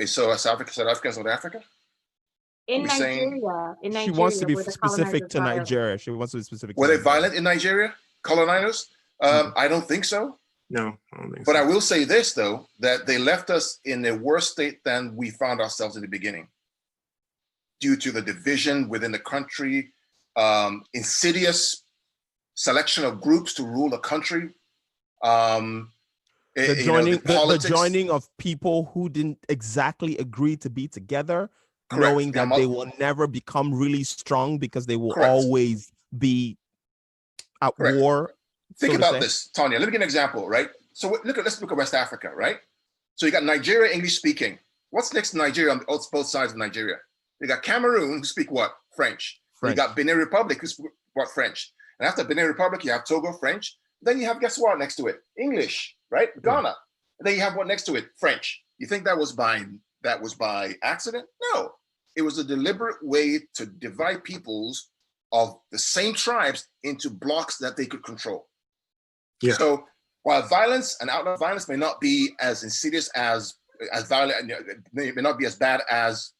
So South Africa, South Africa? In Nigeria, she wants to be specific to Nigeria. She wants to be specific. Were they violent in Nigeria, colonizers? I don't think so. No, I don't think so. But I will say this, though, that they left us in a worse state than we found ourselves in the beginning, due to the division within the country, insidious selection of groups to rule the country. The joining of people who didn't exactly agree to be together. Correct. Knowing that they will never become really strong because they will always be at war. Think about this, Tanya. Let me give an example, right? So let's look at West Africa, right? So you got Nigeria, English speaking. What's next to Nigeria on both sides of Nigeria? You got Cameroon, who speak what? French. You got Benin Republic, who speak what? French. And after Benin Republic, you have Togo, French. Then you have, guess what, next to it? English, right? Ghana. Yeah. And then you have what next to it? French. You think that was by accident? No. It was a deliberate way to divide peoples of the same tribes into blocks that they could control. Yeah. So while violence and outright violence may not be as insidious as violent, may not be as bad as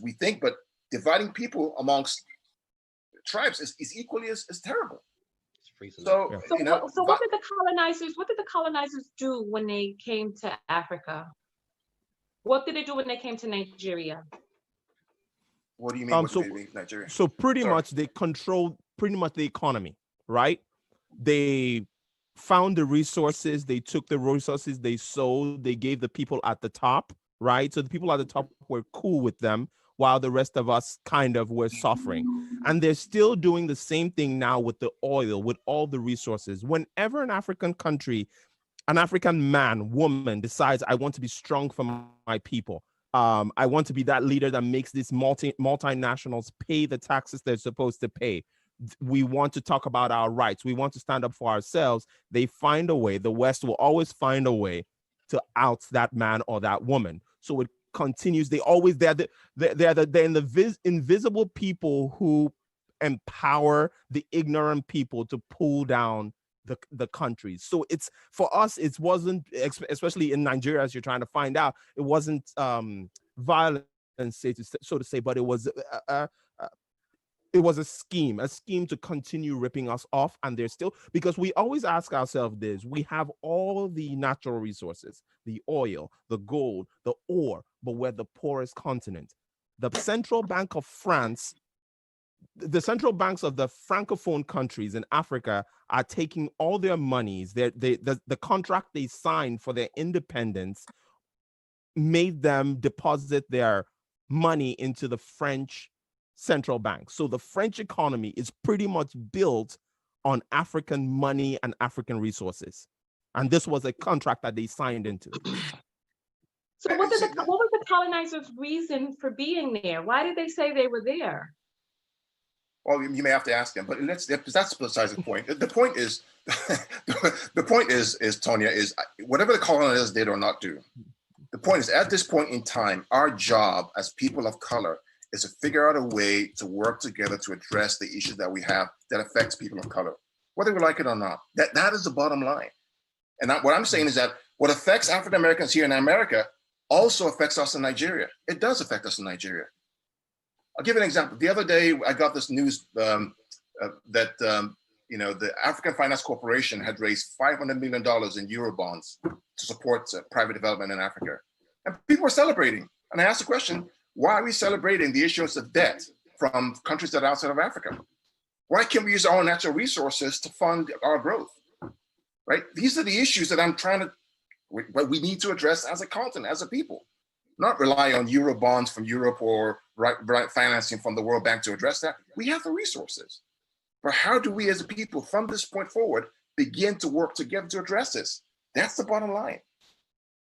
we think, but dividing people amongst tribes is equally as terrible. So what did the colonizers do when they came to Africa? What did they do when they came to Nigeria? What do you mean? Nigeria? So pretty much they controlled pretty much the economy, right? They found the resources, they took the resources, they sold, they gave the people at the top, right? So the people at the top were cool with them, while the rest of us kind of were suffering. And they're still doing the same thing now with the oil, with all the resources. Whenever an African country, an African man, woman decides, I want to be strong for my people, I want to be that leader that makes these multinationals pay the taxes they're supposed to pay. We want to talk about our rights. We want to stand up for ourselves. They find a way. The West will always find a way to out that man or that woman. So it continues. They're the invisible people who empower the ignorant people to pull down the countries. So it's, for us, it wasn't, especially in Nigeria, as you're trying to find out, it wasn't violence, so to say, but it was a scheme to continue ripping us off. And there's still, because we always ask ourselves this, we have all the natural resources, the oil, the gold, the ore, but we're the poorest continent. The central bank of France, the central banks of the Francophone countries in Africa are taking all their monies, the contract they signed for their independence made them deposit their money into the French central bank. So the French economy is pretty much built on African money and African resources. And this was a contract that they signed into. So what was the colonizers' reason for being there? Why did they say they were there? Well, you may have to ask them, but that's besides the point. The point is, the point is Tonya, is whatever the colonizers did or not do, the point is, at this point in time, our job as people of color is to figure out a way to work together to address the issues that we have that affects people of color, whether we like it or not. That is the bottom line. And what I'm saying is that what affects African Americans here in America also affects us in Nigeria. It does affect us in Nigeria. I'll give you an example. The other day, I got this news that the African Finance Corporation had raised $500 million in Eurobonds to support private development in Africa. And people were celebrating. And I asked the question, why are we celebrating the issuance of debt from countries that are outside of Africa? Why can't we use our own natural resources to fund our growth? Right? These are the issues that we need to address as a continent, as a people. Not rely on Eurobonds from Europe or financing from the World Bank to address that. We have the resources. But how do we as a people from this point forward begin to work together to address this? That's the bottom line.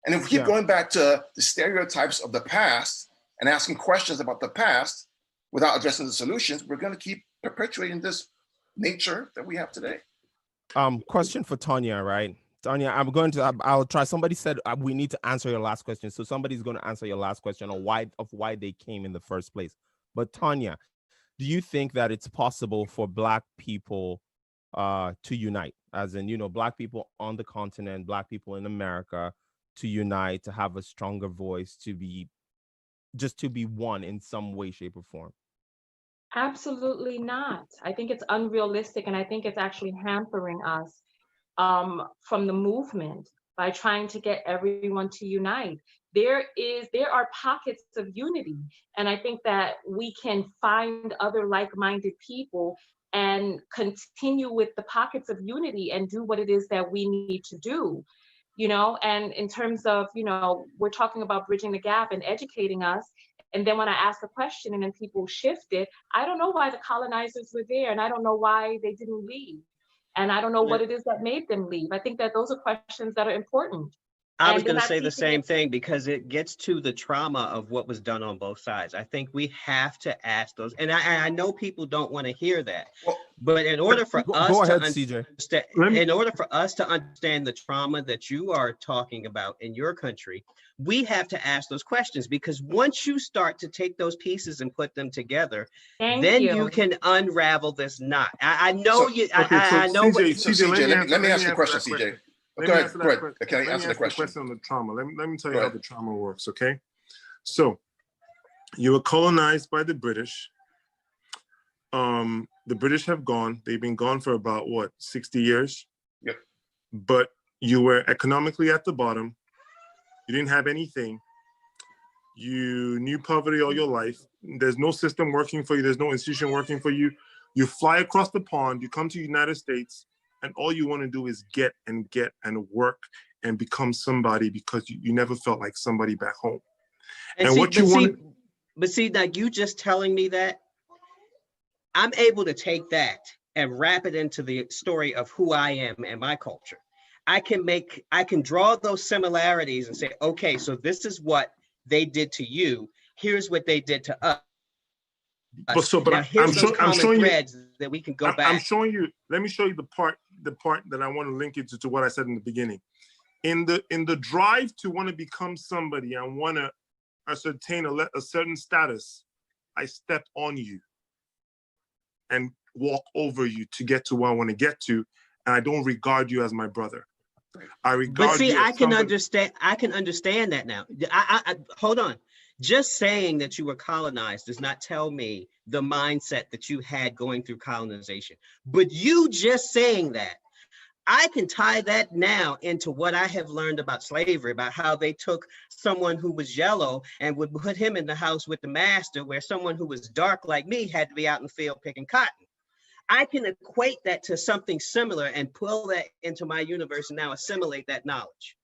And if we keep going back to the stereotypes of the past and asking questions about the past without addressing the solutions, we're going to keep perpetuating this nature that we have today. Question for Tanya, right? Tanya, I'll try. Somebody said we need to answer your last question. So somebody's going to answer your last question on why they came in the first place. But Tanya, do you think that it's possible for Black people to unite? As in, Black people on the continent, Black people in America to unite, to have a stronger voice, to be one in some way, shape, or form? Absolutely not. I think it's unrealistic, and I think it's actually hampering us from the movement by trying to get everyone to unite. There are pockets of unity, and I think that we can find other like-minded people and continue with the pockets of unity and do what it is that we need to do. And in terms of, we're talking about bridging the gap and educating us. And then when I ask a question and then people shifted, I don't know why the colonizers were there, and I don't know why they didn't leave. And I don't know what it is that made them leave. I think that those are questions that are important. I was going to say the same thing, because it gets to the trauma of what was done on both sides. I think we have to ask those. And I know people don't want to hear that. But in order for us to understand the trauma that you are talking about in your country, we have to ask those questions, because once you start to take those pieces and put them together, then you can unravel this knot. I know you. I know. CJ, let me ask you a question, CJ. Go ahead. Can I answer the question on the trauma? Let me tell you how the trauma works, okay? So you were colonized by the British. The British have gone. They've been gone for about, 60 years? Yep. But you were economically at the bottom. You didn't have anything. You knew poverty all your life. There's no system working for you. There's no institution working for you. You fly across the pond. You come to the United States. And all you want to do is get and work and become somebody, because you never felt like somebody back home. But see, now you just telling me that, I'm able to take that and wrap it into the story of who I am and my culture. I can draw those similarities and say, okay, so this is what they did to you. Here's what they did to us. I'm showing you that we can go back. I'm showing you. Let me show you the part that I want to link it to what I said in the beginning. In the drive to want to become somebody, I want to ascertain a certain status. I step on you and walk over you to get to where I want to get to, and I don't regard you as my brother. I regard. But see, you as understand. I can understand that now. I hold on. Just saying that you were colonized does not tell me the mindset that you had going through colonization. But you just saying that, I can tie that now into what I have learned about slavery, about how they took someone who was yellow and would put him in the house with the master, where someone who was dark like me had to be out in the field picking cotton. I can equate that to something similar and pull that into my universe and now assimilate that knowledge.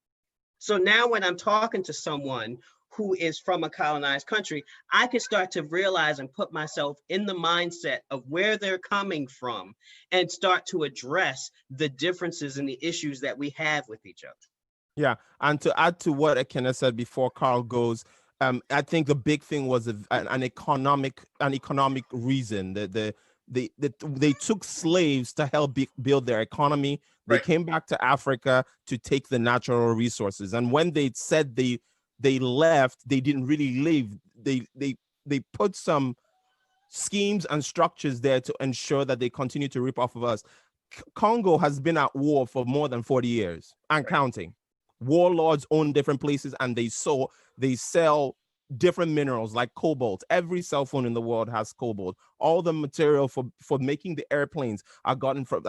So now when I'm talking to someone who is from a colonized country, I can start to realize and put myself in the mindset of where they're coming from and start to address the differences and the issues that we have with each other. Yeah, and to add to what Ekene said before Carl goes, I think the big thing was an economic reason. They took slaves to help build their economy. They Right. came back to Africa to take the natural resources, and when they said they left, they didn't really leave. They put some schemes and structures there to ensure that they continue to rip off of us. Congo has been at war for more than 40 years and counting. Warlords own different places, and they sell different minerals like cobalt. Every cell phone in the world has cobalt. All the material for making the airplanes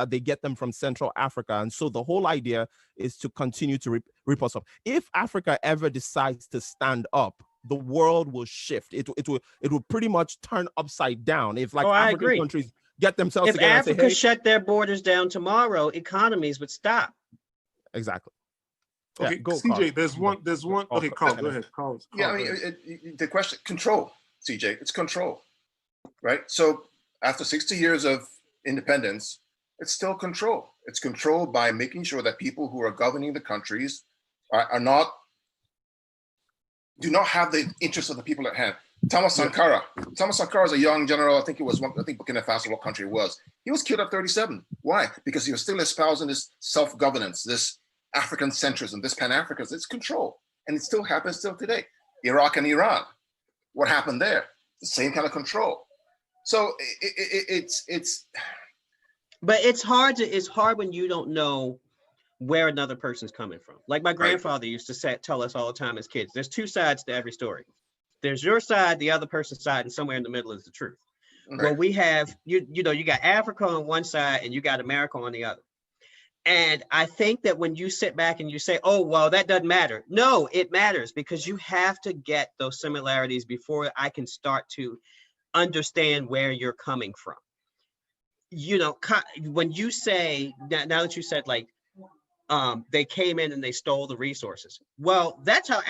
they get them from Central Africa. And so the whole idea is to continue to rip us up. If Africa ever decides to stand up, the world will shift. It will pretty much turn upside down. If I African agree. countries get themselves If together Africa and say, hey, shut their borders down tomorrow, economies would stop. exactly. Okay, Yeah, go, CJ, Carl. there's one. Okay, Carl, go ahead. Carl, Yeah, I mean, the question, control, CJ, it's control, right? So after 60 years of independence, it's still control. It's control by making sure that people who are governing the countries do not have the interests of the people at hand. Thomas Sankara is a young general. I think Burkina Faso, what country it was. He was killed at 37. Why? Because he was still espousing this self-governance, this African centrism, this Pan-Africanism. It's control. And it still happens still today. Iraq and Iran, what happened there? The same kind of control. So But it's hard when you don't know where another person's coming from. Like my grandfather used to tell us all the time as kids, there's two sides to every story. There's your side, the other person's side, and somewhere in the middle is the truth. right. Well, we have, you got Africa on one side and you got America on the other. And I think that when you sit back and you say, oh, well, that doesn't matter. No, it matters, because you have to get those similarities before I can start to understand where you're coming from. When you say, now that you said they came in and they stole the resources. Well, that's how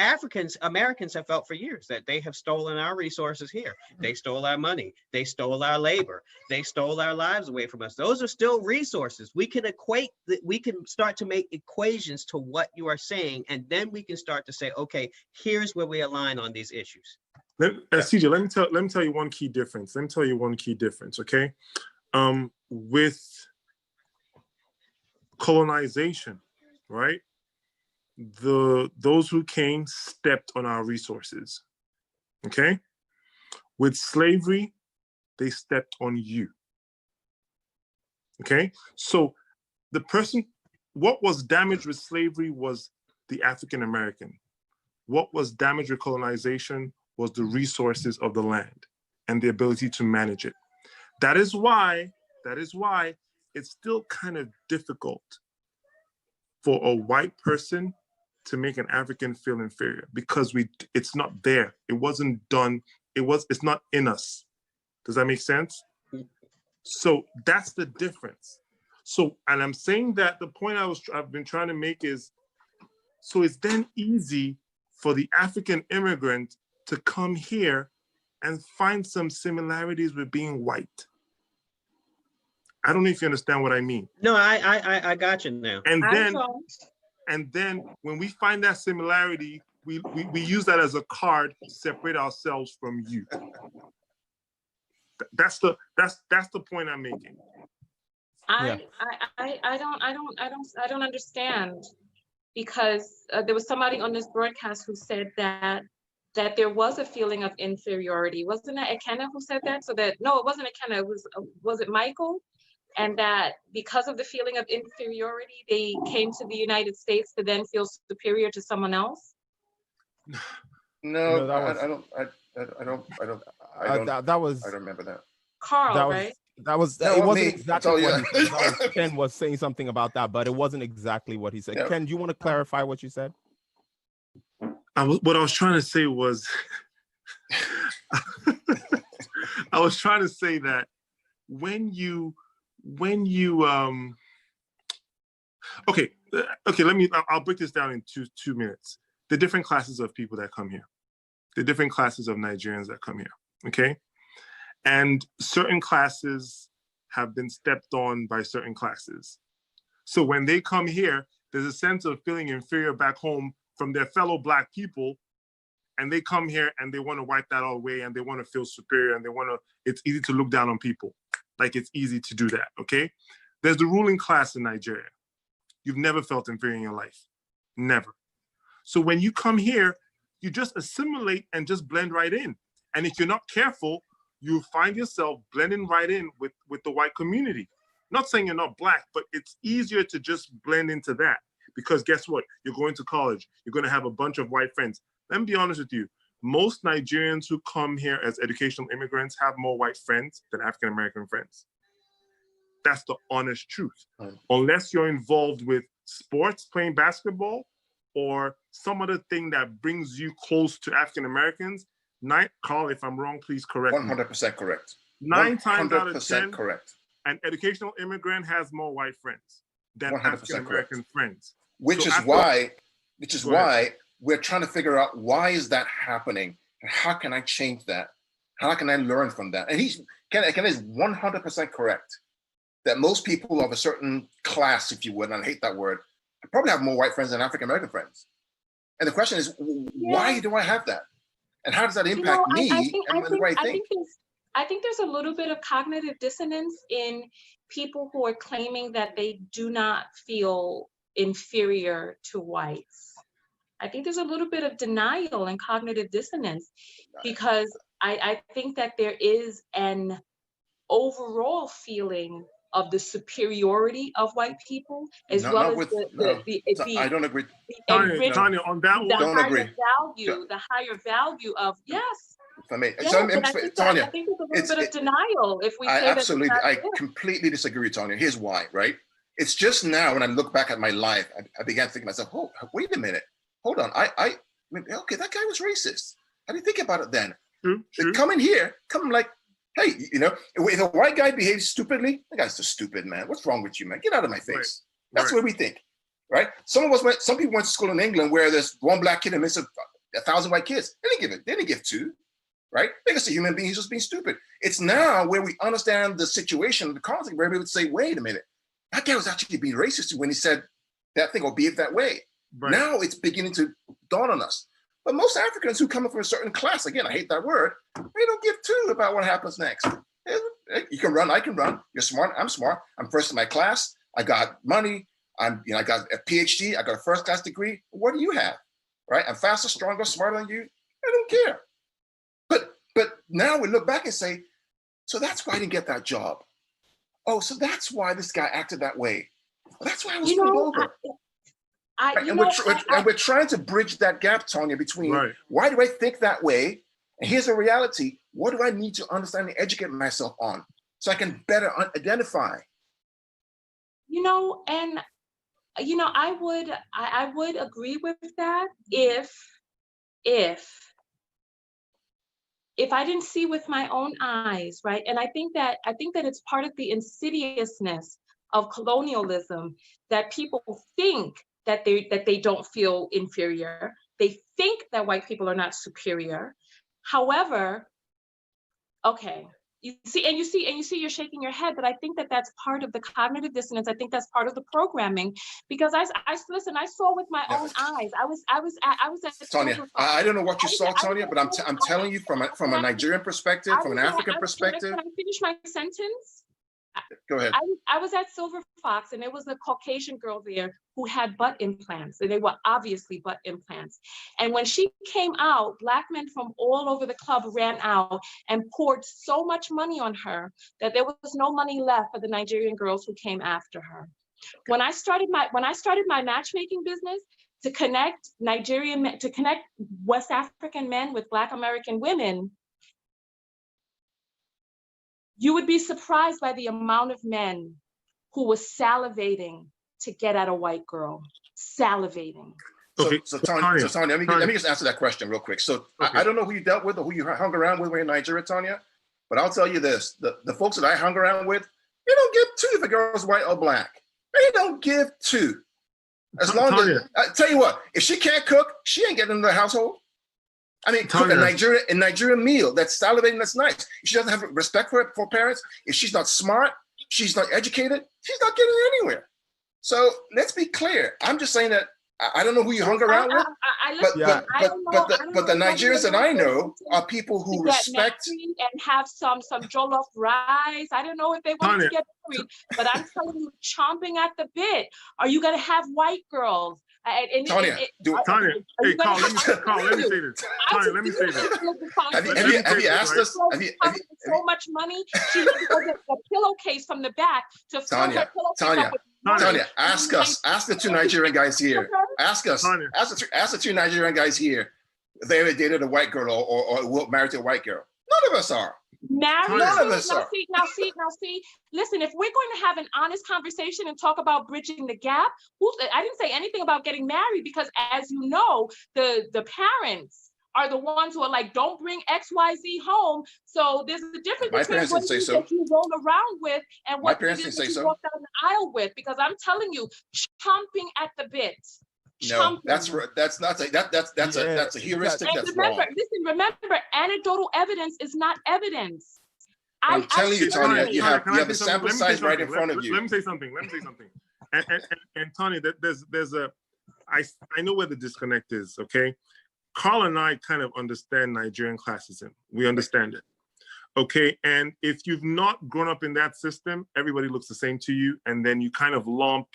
Americans have felt for years, that they have stolen our resources here. They stole our money. They stole our labor. They stole our lives away from us. Those are still resources. We can start to make equations to what you are saying, and then we can start to say, okay, here's where we align on these issues. CJ, let me tell you one key difference. Okay? With colonization, right? Those who came stepped on our resources. Okay? With slavery, they stepped on you. Okay? So what was damaged with slavery was the African American. What was damaged with colonization was the resources of the land and the ability to manage it. That is why it's still kind of difficult for a white person to make an African feel inferior, because it's not there. It wasn't done. It's not in us. Does that make sense? So that's the difference. So, and I'm saying that the point I've been trying to make is, so it's then easy for the African immigrant to come here and find some similarities with being white. I don't know if you understand what I mean. No, I got you now. And then when we find that similarity, we use that as a card to separate ourselves from you. That's the point I'm making. I don't understand, because there was somebody on this broadcast who said that there was a feeling of inferiority. Wasn't that Ekene who said that? No, it wasn't Ekene. Was it Michael? And that because of the feeling of inferiority, they came to the United States to then feel superior to someone else? No, I don't remember that. Carl, right? It wasn't exactly what he said. Ken was saying something about that, but it wasn't exactly what he said. Yeah. Ken, do you want to clarify what you said? What I was trying to say was, I was trying to say that when you I'll break this down in two minutes. The different classes of people that come here. the different classes of Nigerians that come here, okay? And certain classes have been stepped on by certain classes. So when they come here, there's a sense of feeling inferior back home from their fellow Black people, and they come here and they want to wipe that all away, and they want to feel superior, and it's easy to look down on people. Like, it's easy to do that, okay? There's the ruling class in Nigeria. You've never felt inferior in your life, never. So when you come here, you just assimilate and just blend right in. And if you're not careful, you find yourself blending right in with the white community. Not saying you're not Black, but it's easier to just blend into that, because guess what? You're going to college. You're going to have a bunch of white friends. Let me be honest with you. Most Nigerians who come here as educational immigrants have more white friends than African-American friends. That's the honest truth. Unless you're involved with sports, playing basketball, or some other thing that brings you close to African-Americans, Carl, if I'm wrong, please correct me. 100% correct. 9 times out of 10, correct. An educational immigrant has more white friends than African-American friends. Which is why we're trying to figure out, why is that happening? And how can I change that? How can I learn from that? And Ken is 100% correct that most people of a certain class, if you would, and I hate that word, probably have more white friends than African-American friends. And the question is, why do I have that? And how does that impact me and the way I think? I think there's a little bit of cognitive dissonance in people who are claiming that they do not feel inferior to whites. I think there's a little bit of denial and cognitive dissonance, because I think that there is an overall feeling of the superiority of white people, as well as I don't agree. Tanya, on that one, don't agree. The higher value of, yes. If I may, Tanya, I think there's a little bit of denial if we say absolutely, that. I completely disagree, Tanya. Here's why, right? It's just now when I look back at my life, I began to think to myself, oh, wait a minute, hold on. I mean, okay, that guy was racist. I didn't think about it then. True. Coming here, like, hey, if a white guy behaves stupidly, that guy's just stupid, man. What's wrong with you, man? Get out of my face. Right. That's what we think, right? Some people went to school in England where there's one Black kid and midst of 1,000 white kids. They didn't give two, right? They're just a human being. He's just being stupid. It's now where we understand the situation, the context, where we would say, wait a minute, that guy was actually being racist when he said that thing or behaved that way. Right. Now it's beginning to dawn on us. But most Africans who come from a certain class, again, I hate that word, they don't give two about what happens next. You can run, I can run. You're smart, I'm smart. I'm first in my class. I got money. I got a PhD. I got a first class degree. What do you have, right? I'm faster, stronger, smarter than you. I don't care. But now we look back and say, so that's why I didn't get that job. Oh, so that's why this guy acted that way. Well, that's why I was pulled over. And we're trying to bridge that gap, Tanya, between why do I think that way? And here's the reality. What do I need to understand and educate myself on so I can better identify? I would agree with that if I didn't see with my own eyes, right? And I think that it's part of the insidiousness of colonialism that people think that they don't feel inferior. They think that white people are not superior. However, okay, you're shaking your head, but I think that that's part of the cognitive dissonance. I think that's part of the programming, because I saw with my own eyes. I was at Tanya. I don't know what you saw, Tanya, but I'm telling you from a Nigerian perspective, from an African perspective. Can I finish my sentence? Go ahead. I was at Silver Fox, and there was a Caucasian girl there who had butt implants, and they were obviously butt implants. And when she came out, Black men from all over the club ran out and poured so much money on her that there was no money left for the Nigerian girls who came after her. When I started my matchmaking business to connect Nigerian men, to connect West African men with Black American women, you would be surprised by the amount of men who were salivating to get at a white girl, salivating. So Tanya, let me just answer that question real quick. So I don't know who you dealt with or who you hung around with when you're in Nigeria, Tanya, but I'll tell you this, the folks that I hung around with, they don't give two if a girl's white or Black. They don't give two. As long as, I tell you what, if she can't cook, she ain't getting into the household. I mean, cook a Nigerian meal that's salivating, that's nice. If she doesn't have respect for parents, if she's not smart, she's not educated, she's not getting anywhere. So let's be clear. I'm just saying that I don't know who you hung around with, but the Nigerians that I know are people who respect and have some jollof rice. I don't know if they want to get married, but I'm telling you, chomping at the bit. Are you going to have white girls? Tanya, hey, Carl, let me say this. Tanya, let me say this. Have you asked us? So much money, she had to go get a pillowcase from the back to fill her pillowcase up with money. Tanya, ask the two Nigerian guys here. Ask the two Nigerian guys here. If they ever dated a white girl or married to a white girl. None of us are. Married. None of us are. Now see. Listen, if we're going to have an honest conversation and talk about bridging the gap, I didn't say anything about getting married because, as you know, the parents are the ones who are like, don't bring XYZ home. So there's a difference between what it is that you roll around with and what it is that you walk down the aisle with. Because I'm telling you, chomping at the bit. No, that's a heuristic. And remember, anecdotal evidence is not evidence. I'm telling you, Tanya, you have a sample size right in front of you. Let me say something. And Tanya, I know where the disconnect is. Okay, Carl and I kind of understand Nigerian classism. We understand it. Okay, and if you've not grown up in that system, everybody looks the same to you, and then you kind of lump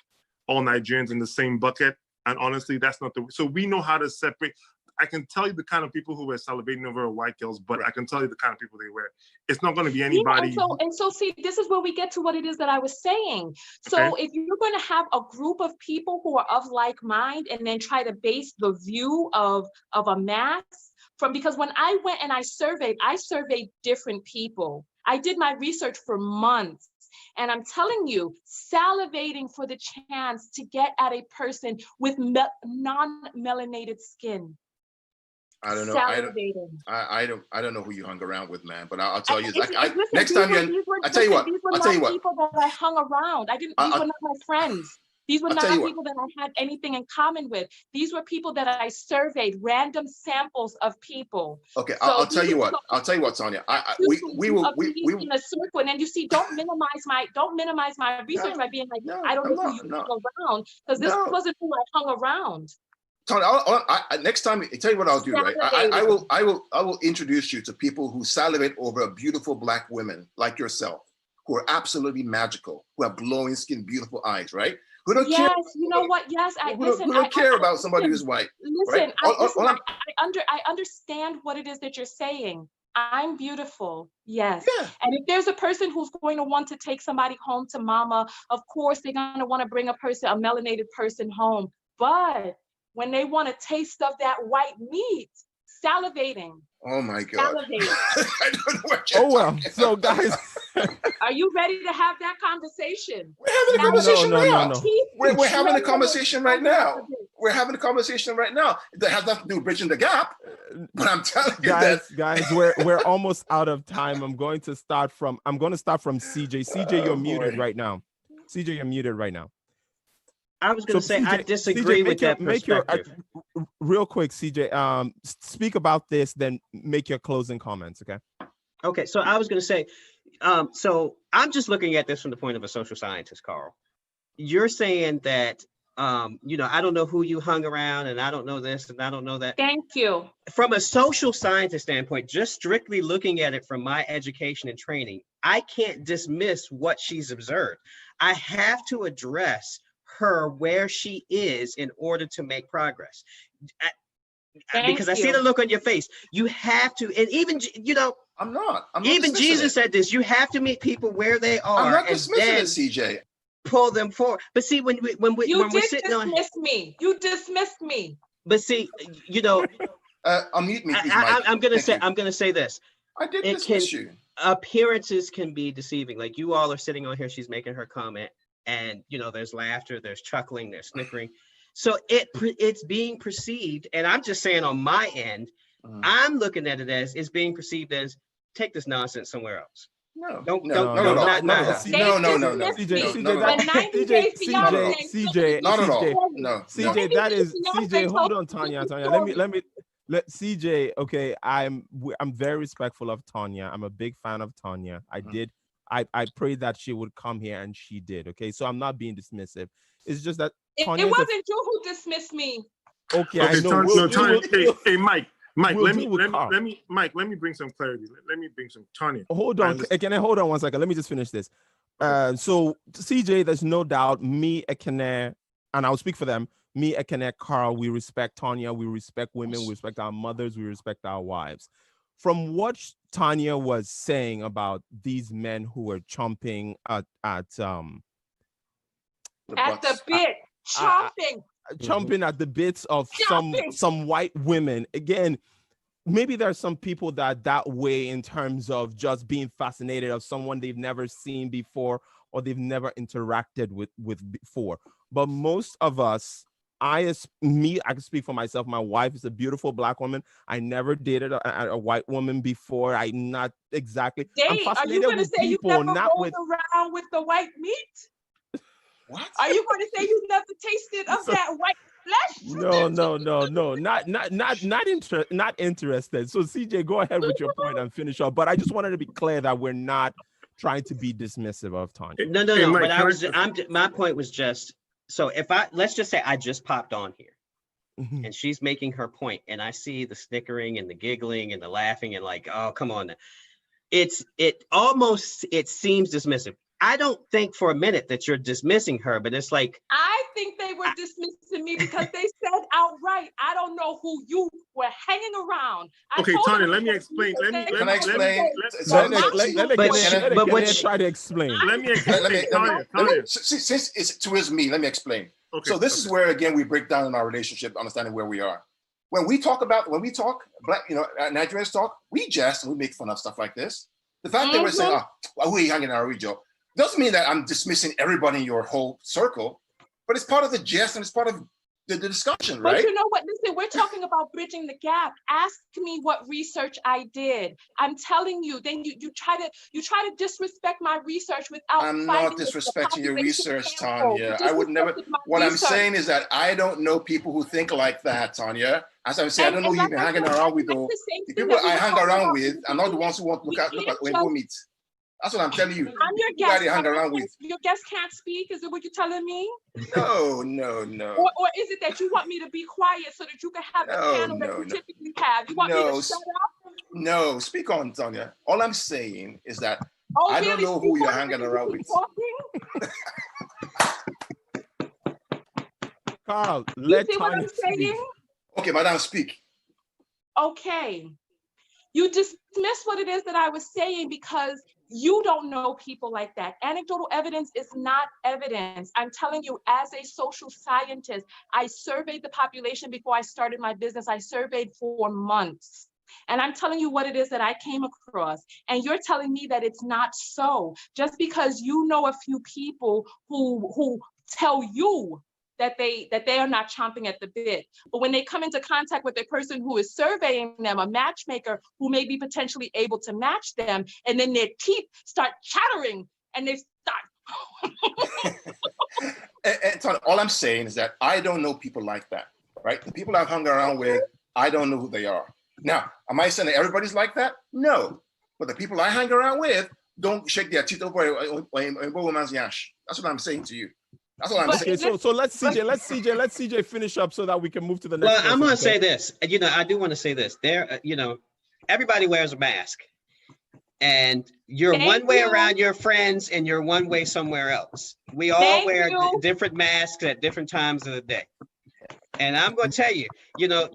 all Nigerians in the same bucket. And honestly, that's not so we know how to separate. I can tell you the kind of people who were salivating over white girls, but I can tell you the kind of people they were. It's not going to be anybody. Yeah, and so see, this is where we get to what it is that I was saying. So if you're going to have a group of people who are of like mind and then try to base the view of a mass from, because when I went and I surveyed different people. I did my research for months. And I'm telling you, salivating for the chance to get at a person with non-melanated skin. I don't know. I don't know who you hung around with, man. But I'll tell you. Next time I tell you what. People that I hung around. These were not my friends. These were not people that I had anything in common with. These were people that I surveyed, random samples of people. Okay, I'll tell you what. I'll tell you what, Tanya. We will in a circle, and then you see, don't minimize my research by being like, I don't know who you hung around, because this wasn't who I hung around. Tanya, next time, I tell you what I'll do. Right, I will introduce you to people who salivate over beautiful Black women like yourself, who are absolutely magical, who have glowing skin, beautiful eyes, right? Who don't care? You know what? Yes, who don't care about somebody who's white. Listen, right? I understand what it is that you're saying. I'm beautiful, yes. Yeah. And if there's a person who's going to want to take somebody home to mama, of course they're going to want to bring a melanated person home. But when they want a taste of that white meat, salivating. Oh my God. Salivating. I don't know what you're talking about. So guys. Are you ready to have that conversation? We're having a conversation right now. No. We're having a conversation right now. We're having a conversation right now. That has nothing to do with bridging the gap. But I'm telling you guys, we're almost out of time. I'm going to start from CJ. CJ, you're muted right now. CJ, you're muted right now. I was going to say, CJ, I disagree with that perspective. Real quick, CJ, speak about this, then make your closing comments, okay? Okay, so I was going to say, so I'm just looking at this from the point of a social scientist, Carl. You're saying that, I don't know who you hung around, and I don't know this, and I don't know that. Thank you. From a social scientist standpoint, just strictly looking at it from my education and training, I can't dismiss what she's observed. I have to address her where she is in order to make progress. Because I see the look on your face. You have to, and even, I'm not even Jesus said this, you have to meet people where they are. I'm not dismissing it, CJ. Pull them forward. But see, when we're sitting on, you dismissed me. But see, unmute me, please, I'm gonna say this. I did dismiss you. Appearances can be deceiving. Like, you all are sitting on here, she's making her comment, and there's laughter, there's chuckling, there's snickering. So it's being perceived, and I'm just saying on my end, I'm looking at it as it's being perceived as, take this nonsense somewhere else. No. CJ, not at all. No. CJ, that is CJ. Hold on, Tanya. Let me Let CJ, okay, I'm very respectful of Tanya. I'm a big fan of Tanya. I prayed that she would come here, and she did. Okay, so I'm not being dismissive. It's just that Tanya It wasn't you who dismissed me. okay, I know. Tanya, no, Tanya, hey, Mike, we'll let deal with Carl. let me bring some clarity. Let me bring some Tanya. Hold on, can I hold on 1 second? Let me just finish this. So CJ, there's no doubt, me, Ekene, and I'll speak for them. Me, Ekene, Carl, we respect Tanya, we respect women, we respect our mothers, we respect our wives. From what Tanya was saying about these men who were chomping at The the bit, chomping at the bits of some white women. Again, maybe there's some people that way in terms of just being fascinated of someone they've never seen before or they've never interacted with before. But most of us, I can speak for myself. My wife is a beautiful Black woman. I never dated a white woman before. I'm not exactly. I'm fascinated with people, you never not rolled with around with the white meat? What? Are you going to say you never tasted of that white flesh? No, not interested. So CJ, go ahead with your point and finish up. But I just wanted to be clear that we're not trying to be dismissive of Tanya. No. But my point was just, so let's just say I just popped on here and she's making her point and I see the snickering and the giggling and the laughing and like, oh, come on. It seems dismissive. I don't think for a minute that you're dismissing her, but it's like, I think they were dismissing me because they said outright, I don't know who you were hanging around. Okay, Tanya, let me explain. Let me explain? Let try to explain. Let me explain. Tanya. Since it's towards me, let me explain. Okay, so this is where again we break down in our relationship, understanding where we are. When we talk, Black, Nigerians talk, we jest and we make fun of stuff like this. The fact that we're saying, who are you hanging out with, Joe? Doesn't mean that I'm dismissing everybody in your whole circle, but it's part of the jest and it's part of the discussion, right? But you know what? Listen, we're talking about bridging the gap. Ask me what research I did. I'm telling you. Then you try to disrespect my research without. I'm not disrespecting your research, Tanya. I would never. What I'm saying is that I don't know people who think like that, Tanya. As I'm saying, I don't know who you've been hanging around with. Though the people I hang around with are not the ones who want to look at Weibo meat. That's what I'm telling you. I'm your guest. Hang around with. Your guest can't speak. Is it what you're telling me? No. Or is it that you want me to be quiet so that you can have the panel that you typically have? You want me to shut up? No, speak on, Tanya. All I'm saying is that I don't know who you're hanging around with. Carl, let Tanya speak. Okay, madam, speak. Okay. You dismiss what it is that I was saying because you don't know people like that. Anecdotal evidence is not evidence. I'm telling you, as a social scientist, I surveyed the population before I started my business. I surveyed for months. And I'm telling you what it is that I came across. And you're telling me that it's not so. Just because you know a few people who tell you that they are not chomping at the bit. But when they come into contact with a person who is surveying them, a matchmaker who may be potentially able to match them, and then their teeth start chattering and they start. and Tony, all I'm saying is that I don't know people like that, right? The people I've hung around with, I don't know who they are. Now, am I saying that everybody's like that? No. But the people I hang around with don't shake their teeth over a woman's yash. That's what I'm saying to you. That's what I'm saying. Okay, so let's CJ finish up so that we can move to the next. Well, I'm going to say this. I do want to say this. There, everybody wears a mask, and you're one way around your friends, and you're one way somewhere else. We all wear different masks at different times of the day. And I'm going to tell you,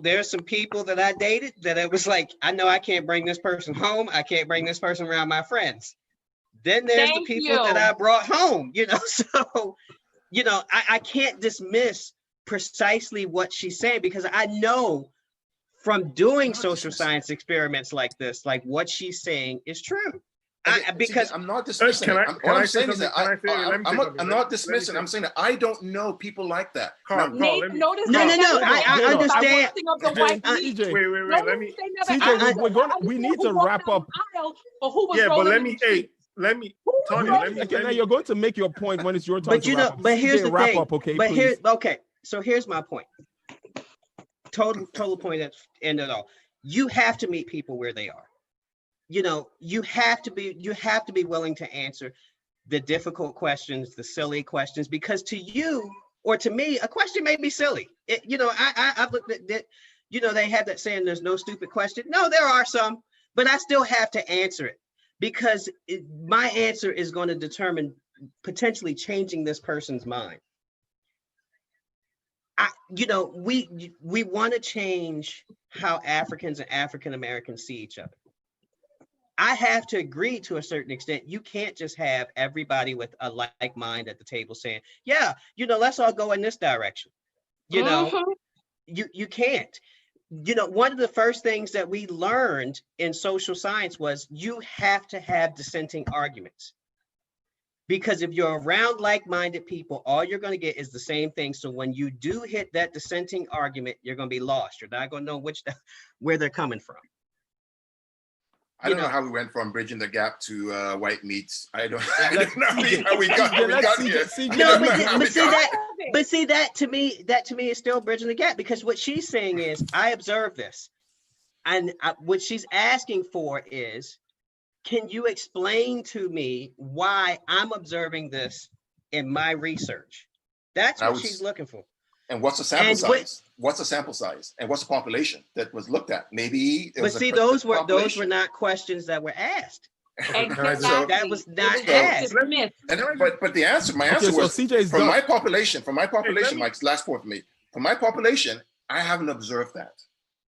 there's some people that I dated that it was like, I know I can't bring this person home. I can't bring this person around my friends. Then there's the people that I brought home. So. I can't dismiss precisely what she's saying because I know from doing social science experiments like this, like what she's saying is true. Because I'm not dismissing. I'm saying is that I'm not dismissing. I'm saying that I don't know people like that. No. I understand. We need to wrap up. Let me, Tanya, you're going to make your point when it's your turn. But here's the thing. So here's my point. total point at end of it all. You have to meet people where they are. You know, you have to be willing to answer the difficult questions, the silly questions, because to you or to me, a question may be silly. I've looked at that. You know, they have that saying, "There's no stupid question." No, there are some, but I still have to answer it because my answer is going to determine potentially changing this person's mind. We want to change how Africans and African Americans see each other. I have to agree to a certain extent. You can't just have everybody with a like mind at the table saying, yeah, let's all go in this direction. You can't. One of the first things that we learned in social science was you have to have dissenting arguments. Because if you're around like-minded people, all you're going to get is the same thing. So when you do hit that dissenting argument, you're going to be lost. You're not going to know where they're coming from. I don't know how we went from bridging the gap to white meats. I don't know how we got here. But see that to me is still bridging the gap, because what she's saying is, I observe this, and what she's asking for is, can you explain to me why I'm observing this in my research? That's what she's looking for. And what's the sample size? What's the sample size? And what's the population that was looked at? Maybe. But see, those were not questions that were asked. Exactly. That was not asked. But my answer was from my population, my last point for me. From my population, I haven't observed that.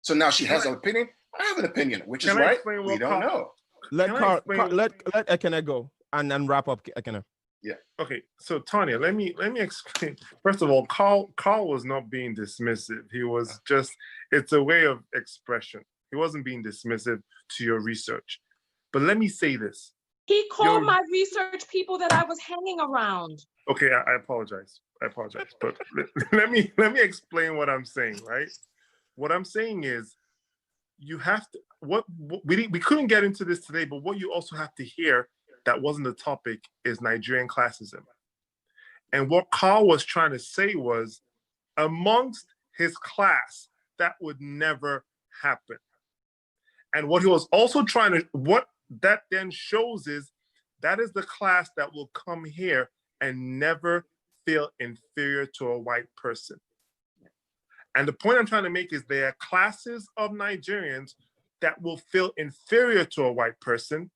So now she has an opinion. I have an opinion, which is right. We don't know. Let Ekene go and then wrap up, Ekene. Yeah. Okay. So Tanya, let me explain. First of all, Carl was not being dismissive. He was just, it's a way of expression. He wasn't being dismissive to your research. But let me say this. He called my research people that I was hanging around. Okay, I apologize. But let me explain what I'm saying, right? What I'm saying is, you have to, we couldn't get into this today, but what you also have to hear that wasn't the topic is Nigerian classism. And what Carl was trying to say was, amongst his class, that would never happen. And what he was also trying to, what that then shows is, that is the class that will come here and never feel inferior to a white person. And the point I'm trying to make is, there are classes of Nigerians that will feel inferior to a white person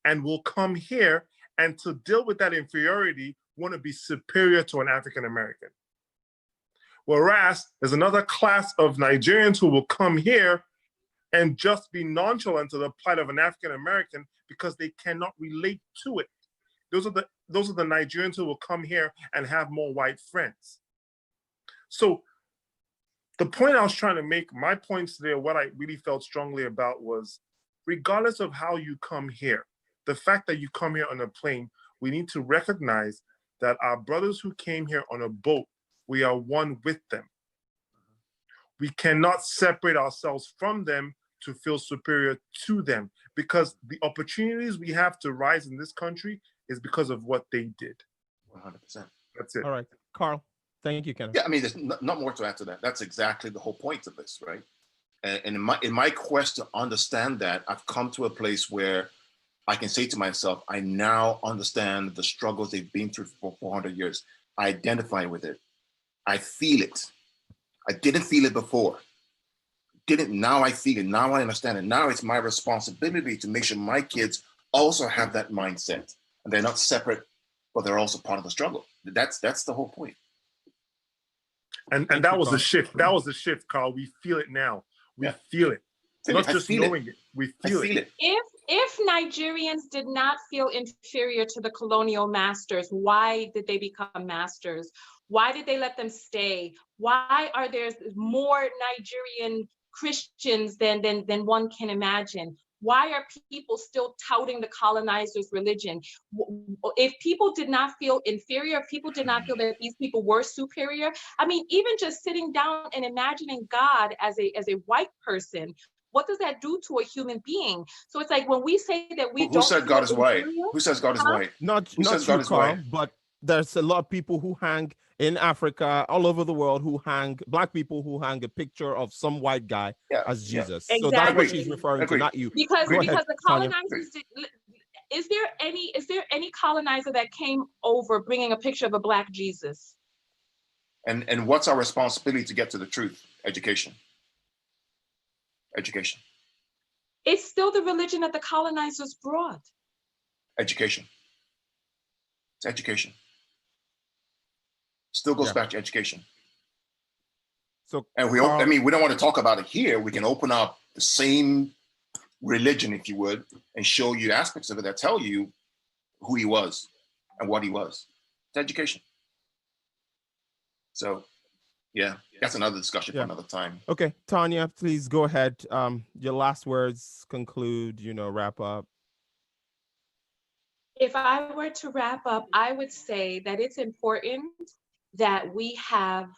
and will come here, and to deal with that inferiority, want to be superior to an African American. Whereas there's another class of Nigerians who will come here and just be nonchalant to the plight of an African American because they cannot relate to it. Those are the Nigerians who will come here and have more white friends. So the point I was trying to make, my points today, what I really felt strongly about was, regardless of how you come here, the fact that you come here on a plane, we need to recognize that our brothers who came here on a boat, we are one with them. We cannot separate ourselves from them to feel superior to them, because the opportunities we have to rise in this country is because of what they did. 100%. That's it. All right, Carl. Thank you, Kenneth. Yeah, I mean, there's not more to add to that. That's exactly the whole point of this, right? And in my quest to understand that, I've come to a place where I can say to myself, I now understand the struggles they've been through for 400 years. I identify with it. I feel it. I didn't feel it before. Now I feel it. Now I understand it. Now it's my responsibility to make sure my kids also have that mindset, and they're not separate, but they're also part of the struggle. That's the whole point. And that was the shift. That was the shift, Carl. We feel it now. We feel it. Not just knowing it. We feel it. If Nigerians did not feel inferior to the colonial masters, why did they become masters? Why did they let them stay? Why are there more Nigerian Christians than one can imagine? Why are people still touting the colonizers' religion? If people did not feel inferior, if people did not feel that these people were superior, I mean, even just sitting down and imagining God as a white person, what does that do to a human being? So it's like when we say that we don't. Who said God is white? Who says God is white? Not true, Carl, but there's a lot of people who hang in Africa, all over the world, who hang, Black people who hang a picture of some white guy Yeah, as yeah. Jesus. So that's what she's Exactly. referring to, Agreed. not you. Because Go ahead, because the Tanya. colonizers is there any colonizer that came over bringing a picture of a Black Jesus? And what's our responsibility to get to the truth? Education. Education. It's still the religion that the colonizers brought. Education. It's education. Still goes back to education. So, and we, I mean, we don't want to talk about it here. We can open up the same religion, if you would, and show you aspects of it that tell you who he was and what he was. It's education. So, yeah, that's another discussion for another time. Okay, Tanya, please go ahead. Your last words, conclude, wrap up. If I were to wrap up, I would say that it's important that we have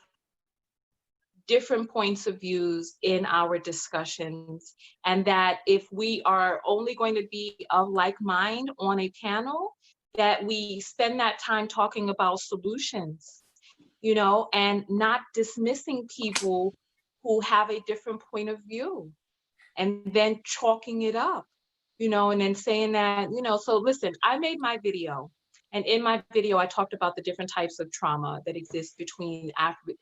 different points of views in our discussions, and that if we are only going to be of like mind on a panel, that we spend that time talking about solutions, and not dismissing people who have a different point of view, and then chalking it up, and then saying that, so listen, I made my video. And in my video, I talked about the different types of trauma that exist between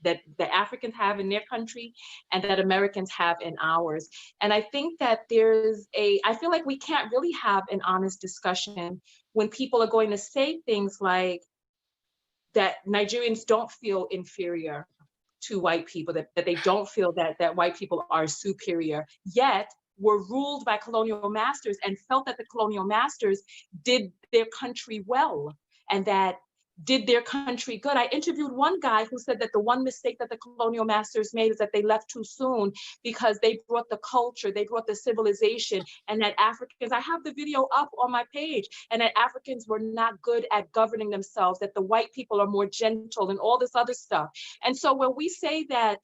that Africans have in their country and that Americans have in ours. And I think that I feel like we can't really have an honest discussion when people are going to say things like that Nigerians don't feel inferior to white people, that they don't feel that white people are superior, yet were ruled by colonial masters and felt that the colonial masters did their country well and that did their country good. I interviewed one guy who said that the one mistake that the colonial masters made is that they left too soon because they brought the culture, they brought the civilization, and that Africans, I have the video up on my page, and that Africans were not good at governing themselves, that the white people are more gentle and all this other stuff. And so when we say that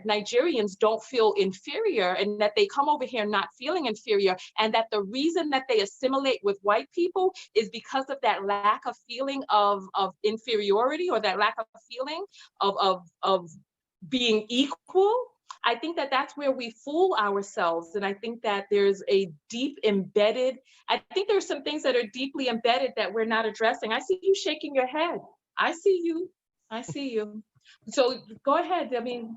Nigerians don't feel inferior and that they come over here not feeling inferior, and that the reason that they assimilate with white people is because of that lack of feeling of inferiority, or that lack of feeling of being equal, I think that that's where we fool ourselves. And I think that there's I think there's some things that are deeply embedded that we're not addressing. I see you shaking your head. I see you. So go ahead. I mean,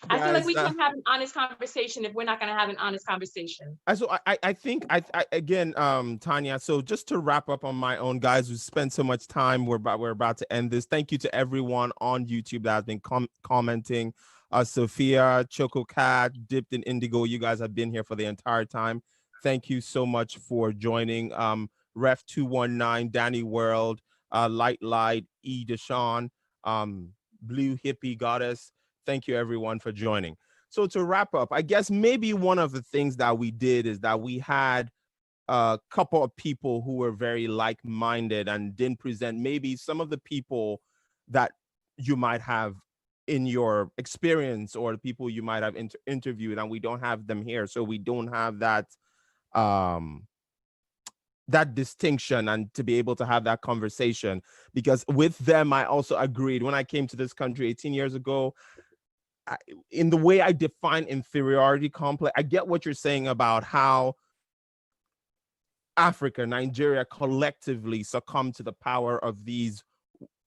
I feel like we can't have an honest conversation if we're not going to have an honest conversation. So I think again, Tanya. So just to wrap up on my own, guys, we spent so much time. We're about to end this. Thank you to everyone on YouTube that has been commenting. Sophia, Choco Cat, Dipped in Indigo. You guys have been here for the entire time. Thank you so much for joining. Ref 219, Danny World, Light, E. Deshawn, Blue Hippie Goddess. Thank you, everyone, for joining. So to wrap up, I guess maybe one of the things that we did is that we had a couple of people who were very like-minded and didn't present maybe some of the people that you might have in your experience or the people you might have interviewed, and we don't have them here. So we don't have that that distinction and to be able to have that conversation, because with them, I also agreed when I came to this country 18 years ago, in the way I define inferiority complex, I get what you're saying about how Africa, Nigeria collectively succumbed to the power of these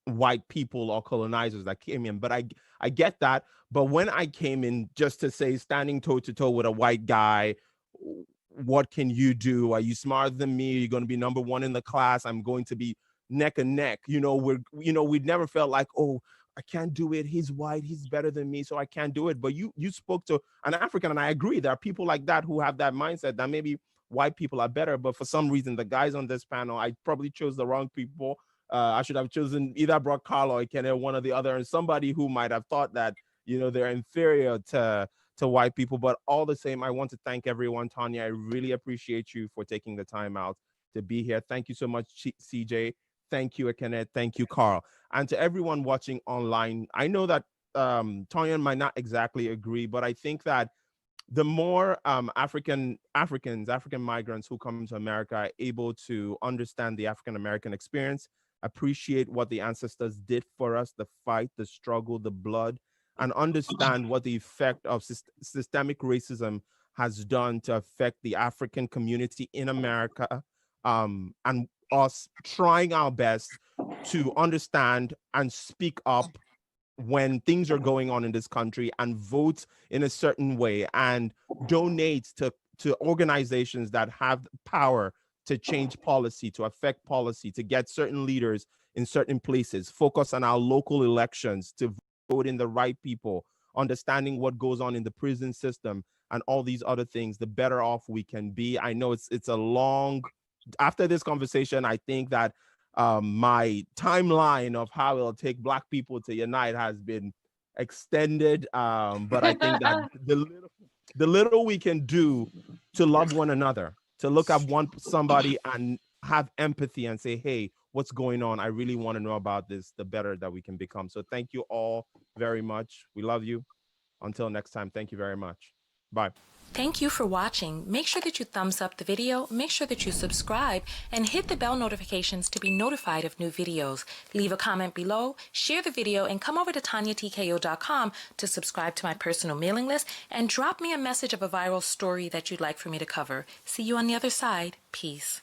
white people or colonizers that came in. But I get that. But when I came in just to say standing toe to toe with a white guy, what can you do? Are you smarter than me? Are you going to be number one in the class? I'm going to be neck and neck. We'd never felt like, oh, I can't do it. He's white. He's better than me, so I can't do it. But you spoke to an African, and I agree. There are people like that who have that mindset that maybe white people are better. But for some reason, the guys on this panel, I probably chose the wrong people. I should have chosen either Brock Carlo or Kenneth, one or the other, and somebody who might have thought that, they're inferior to white people. But all the same, I want to thank everyone. Tanya, I really appreciate you for taking the time out to be here. Thank you so much, CJ. Thank you, Kenneth. Thank you, Carl. And to everyone watching online, I know that Tonya might not exactly agree, but I think that the more African migrants who come to America are able to understand the African American experience, appreciate what the ancestors did for us, the fight, the struggle, the blood, and understand what the effect of systemic racism has done to affect the African community in America, and us trying our best to understand and speak up when things are going on in this country, and vote in a certain way, and donate to organizations that have power to change policy, to affect policy, to get certain leaders in certain places, focus on our local elections, to vote in the right people, understanding what goes on in the prison system and all these other things, the better off we can be. I know it's a long, after this conversation, I think that my timeline of how it'll take Black people to unite has been extended. But I think that the little we can do to love one another, to look at somebody and have empathy and say, hey, what's going on? I really want to know about this, the better that we can become. So thank you all very much. We love you. Until next time, thank you very much. Bye. Thank you for watching. Make sure that you thumbs up the video, make sure that you subscribe, and hit the bell notifications to be notified of new videos. Leave a comment below, share the video, and come over to TonyaTKO.com to subscribe to my personal mailing list and drop me a message of a viral story that you'd like for me to cover. See you on the other side. Peace.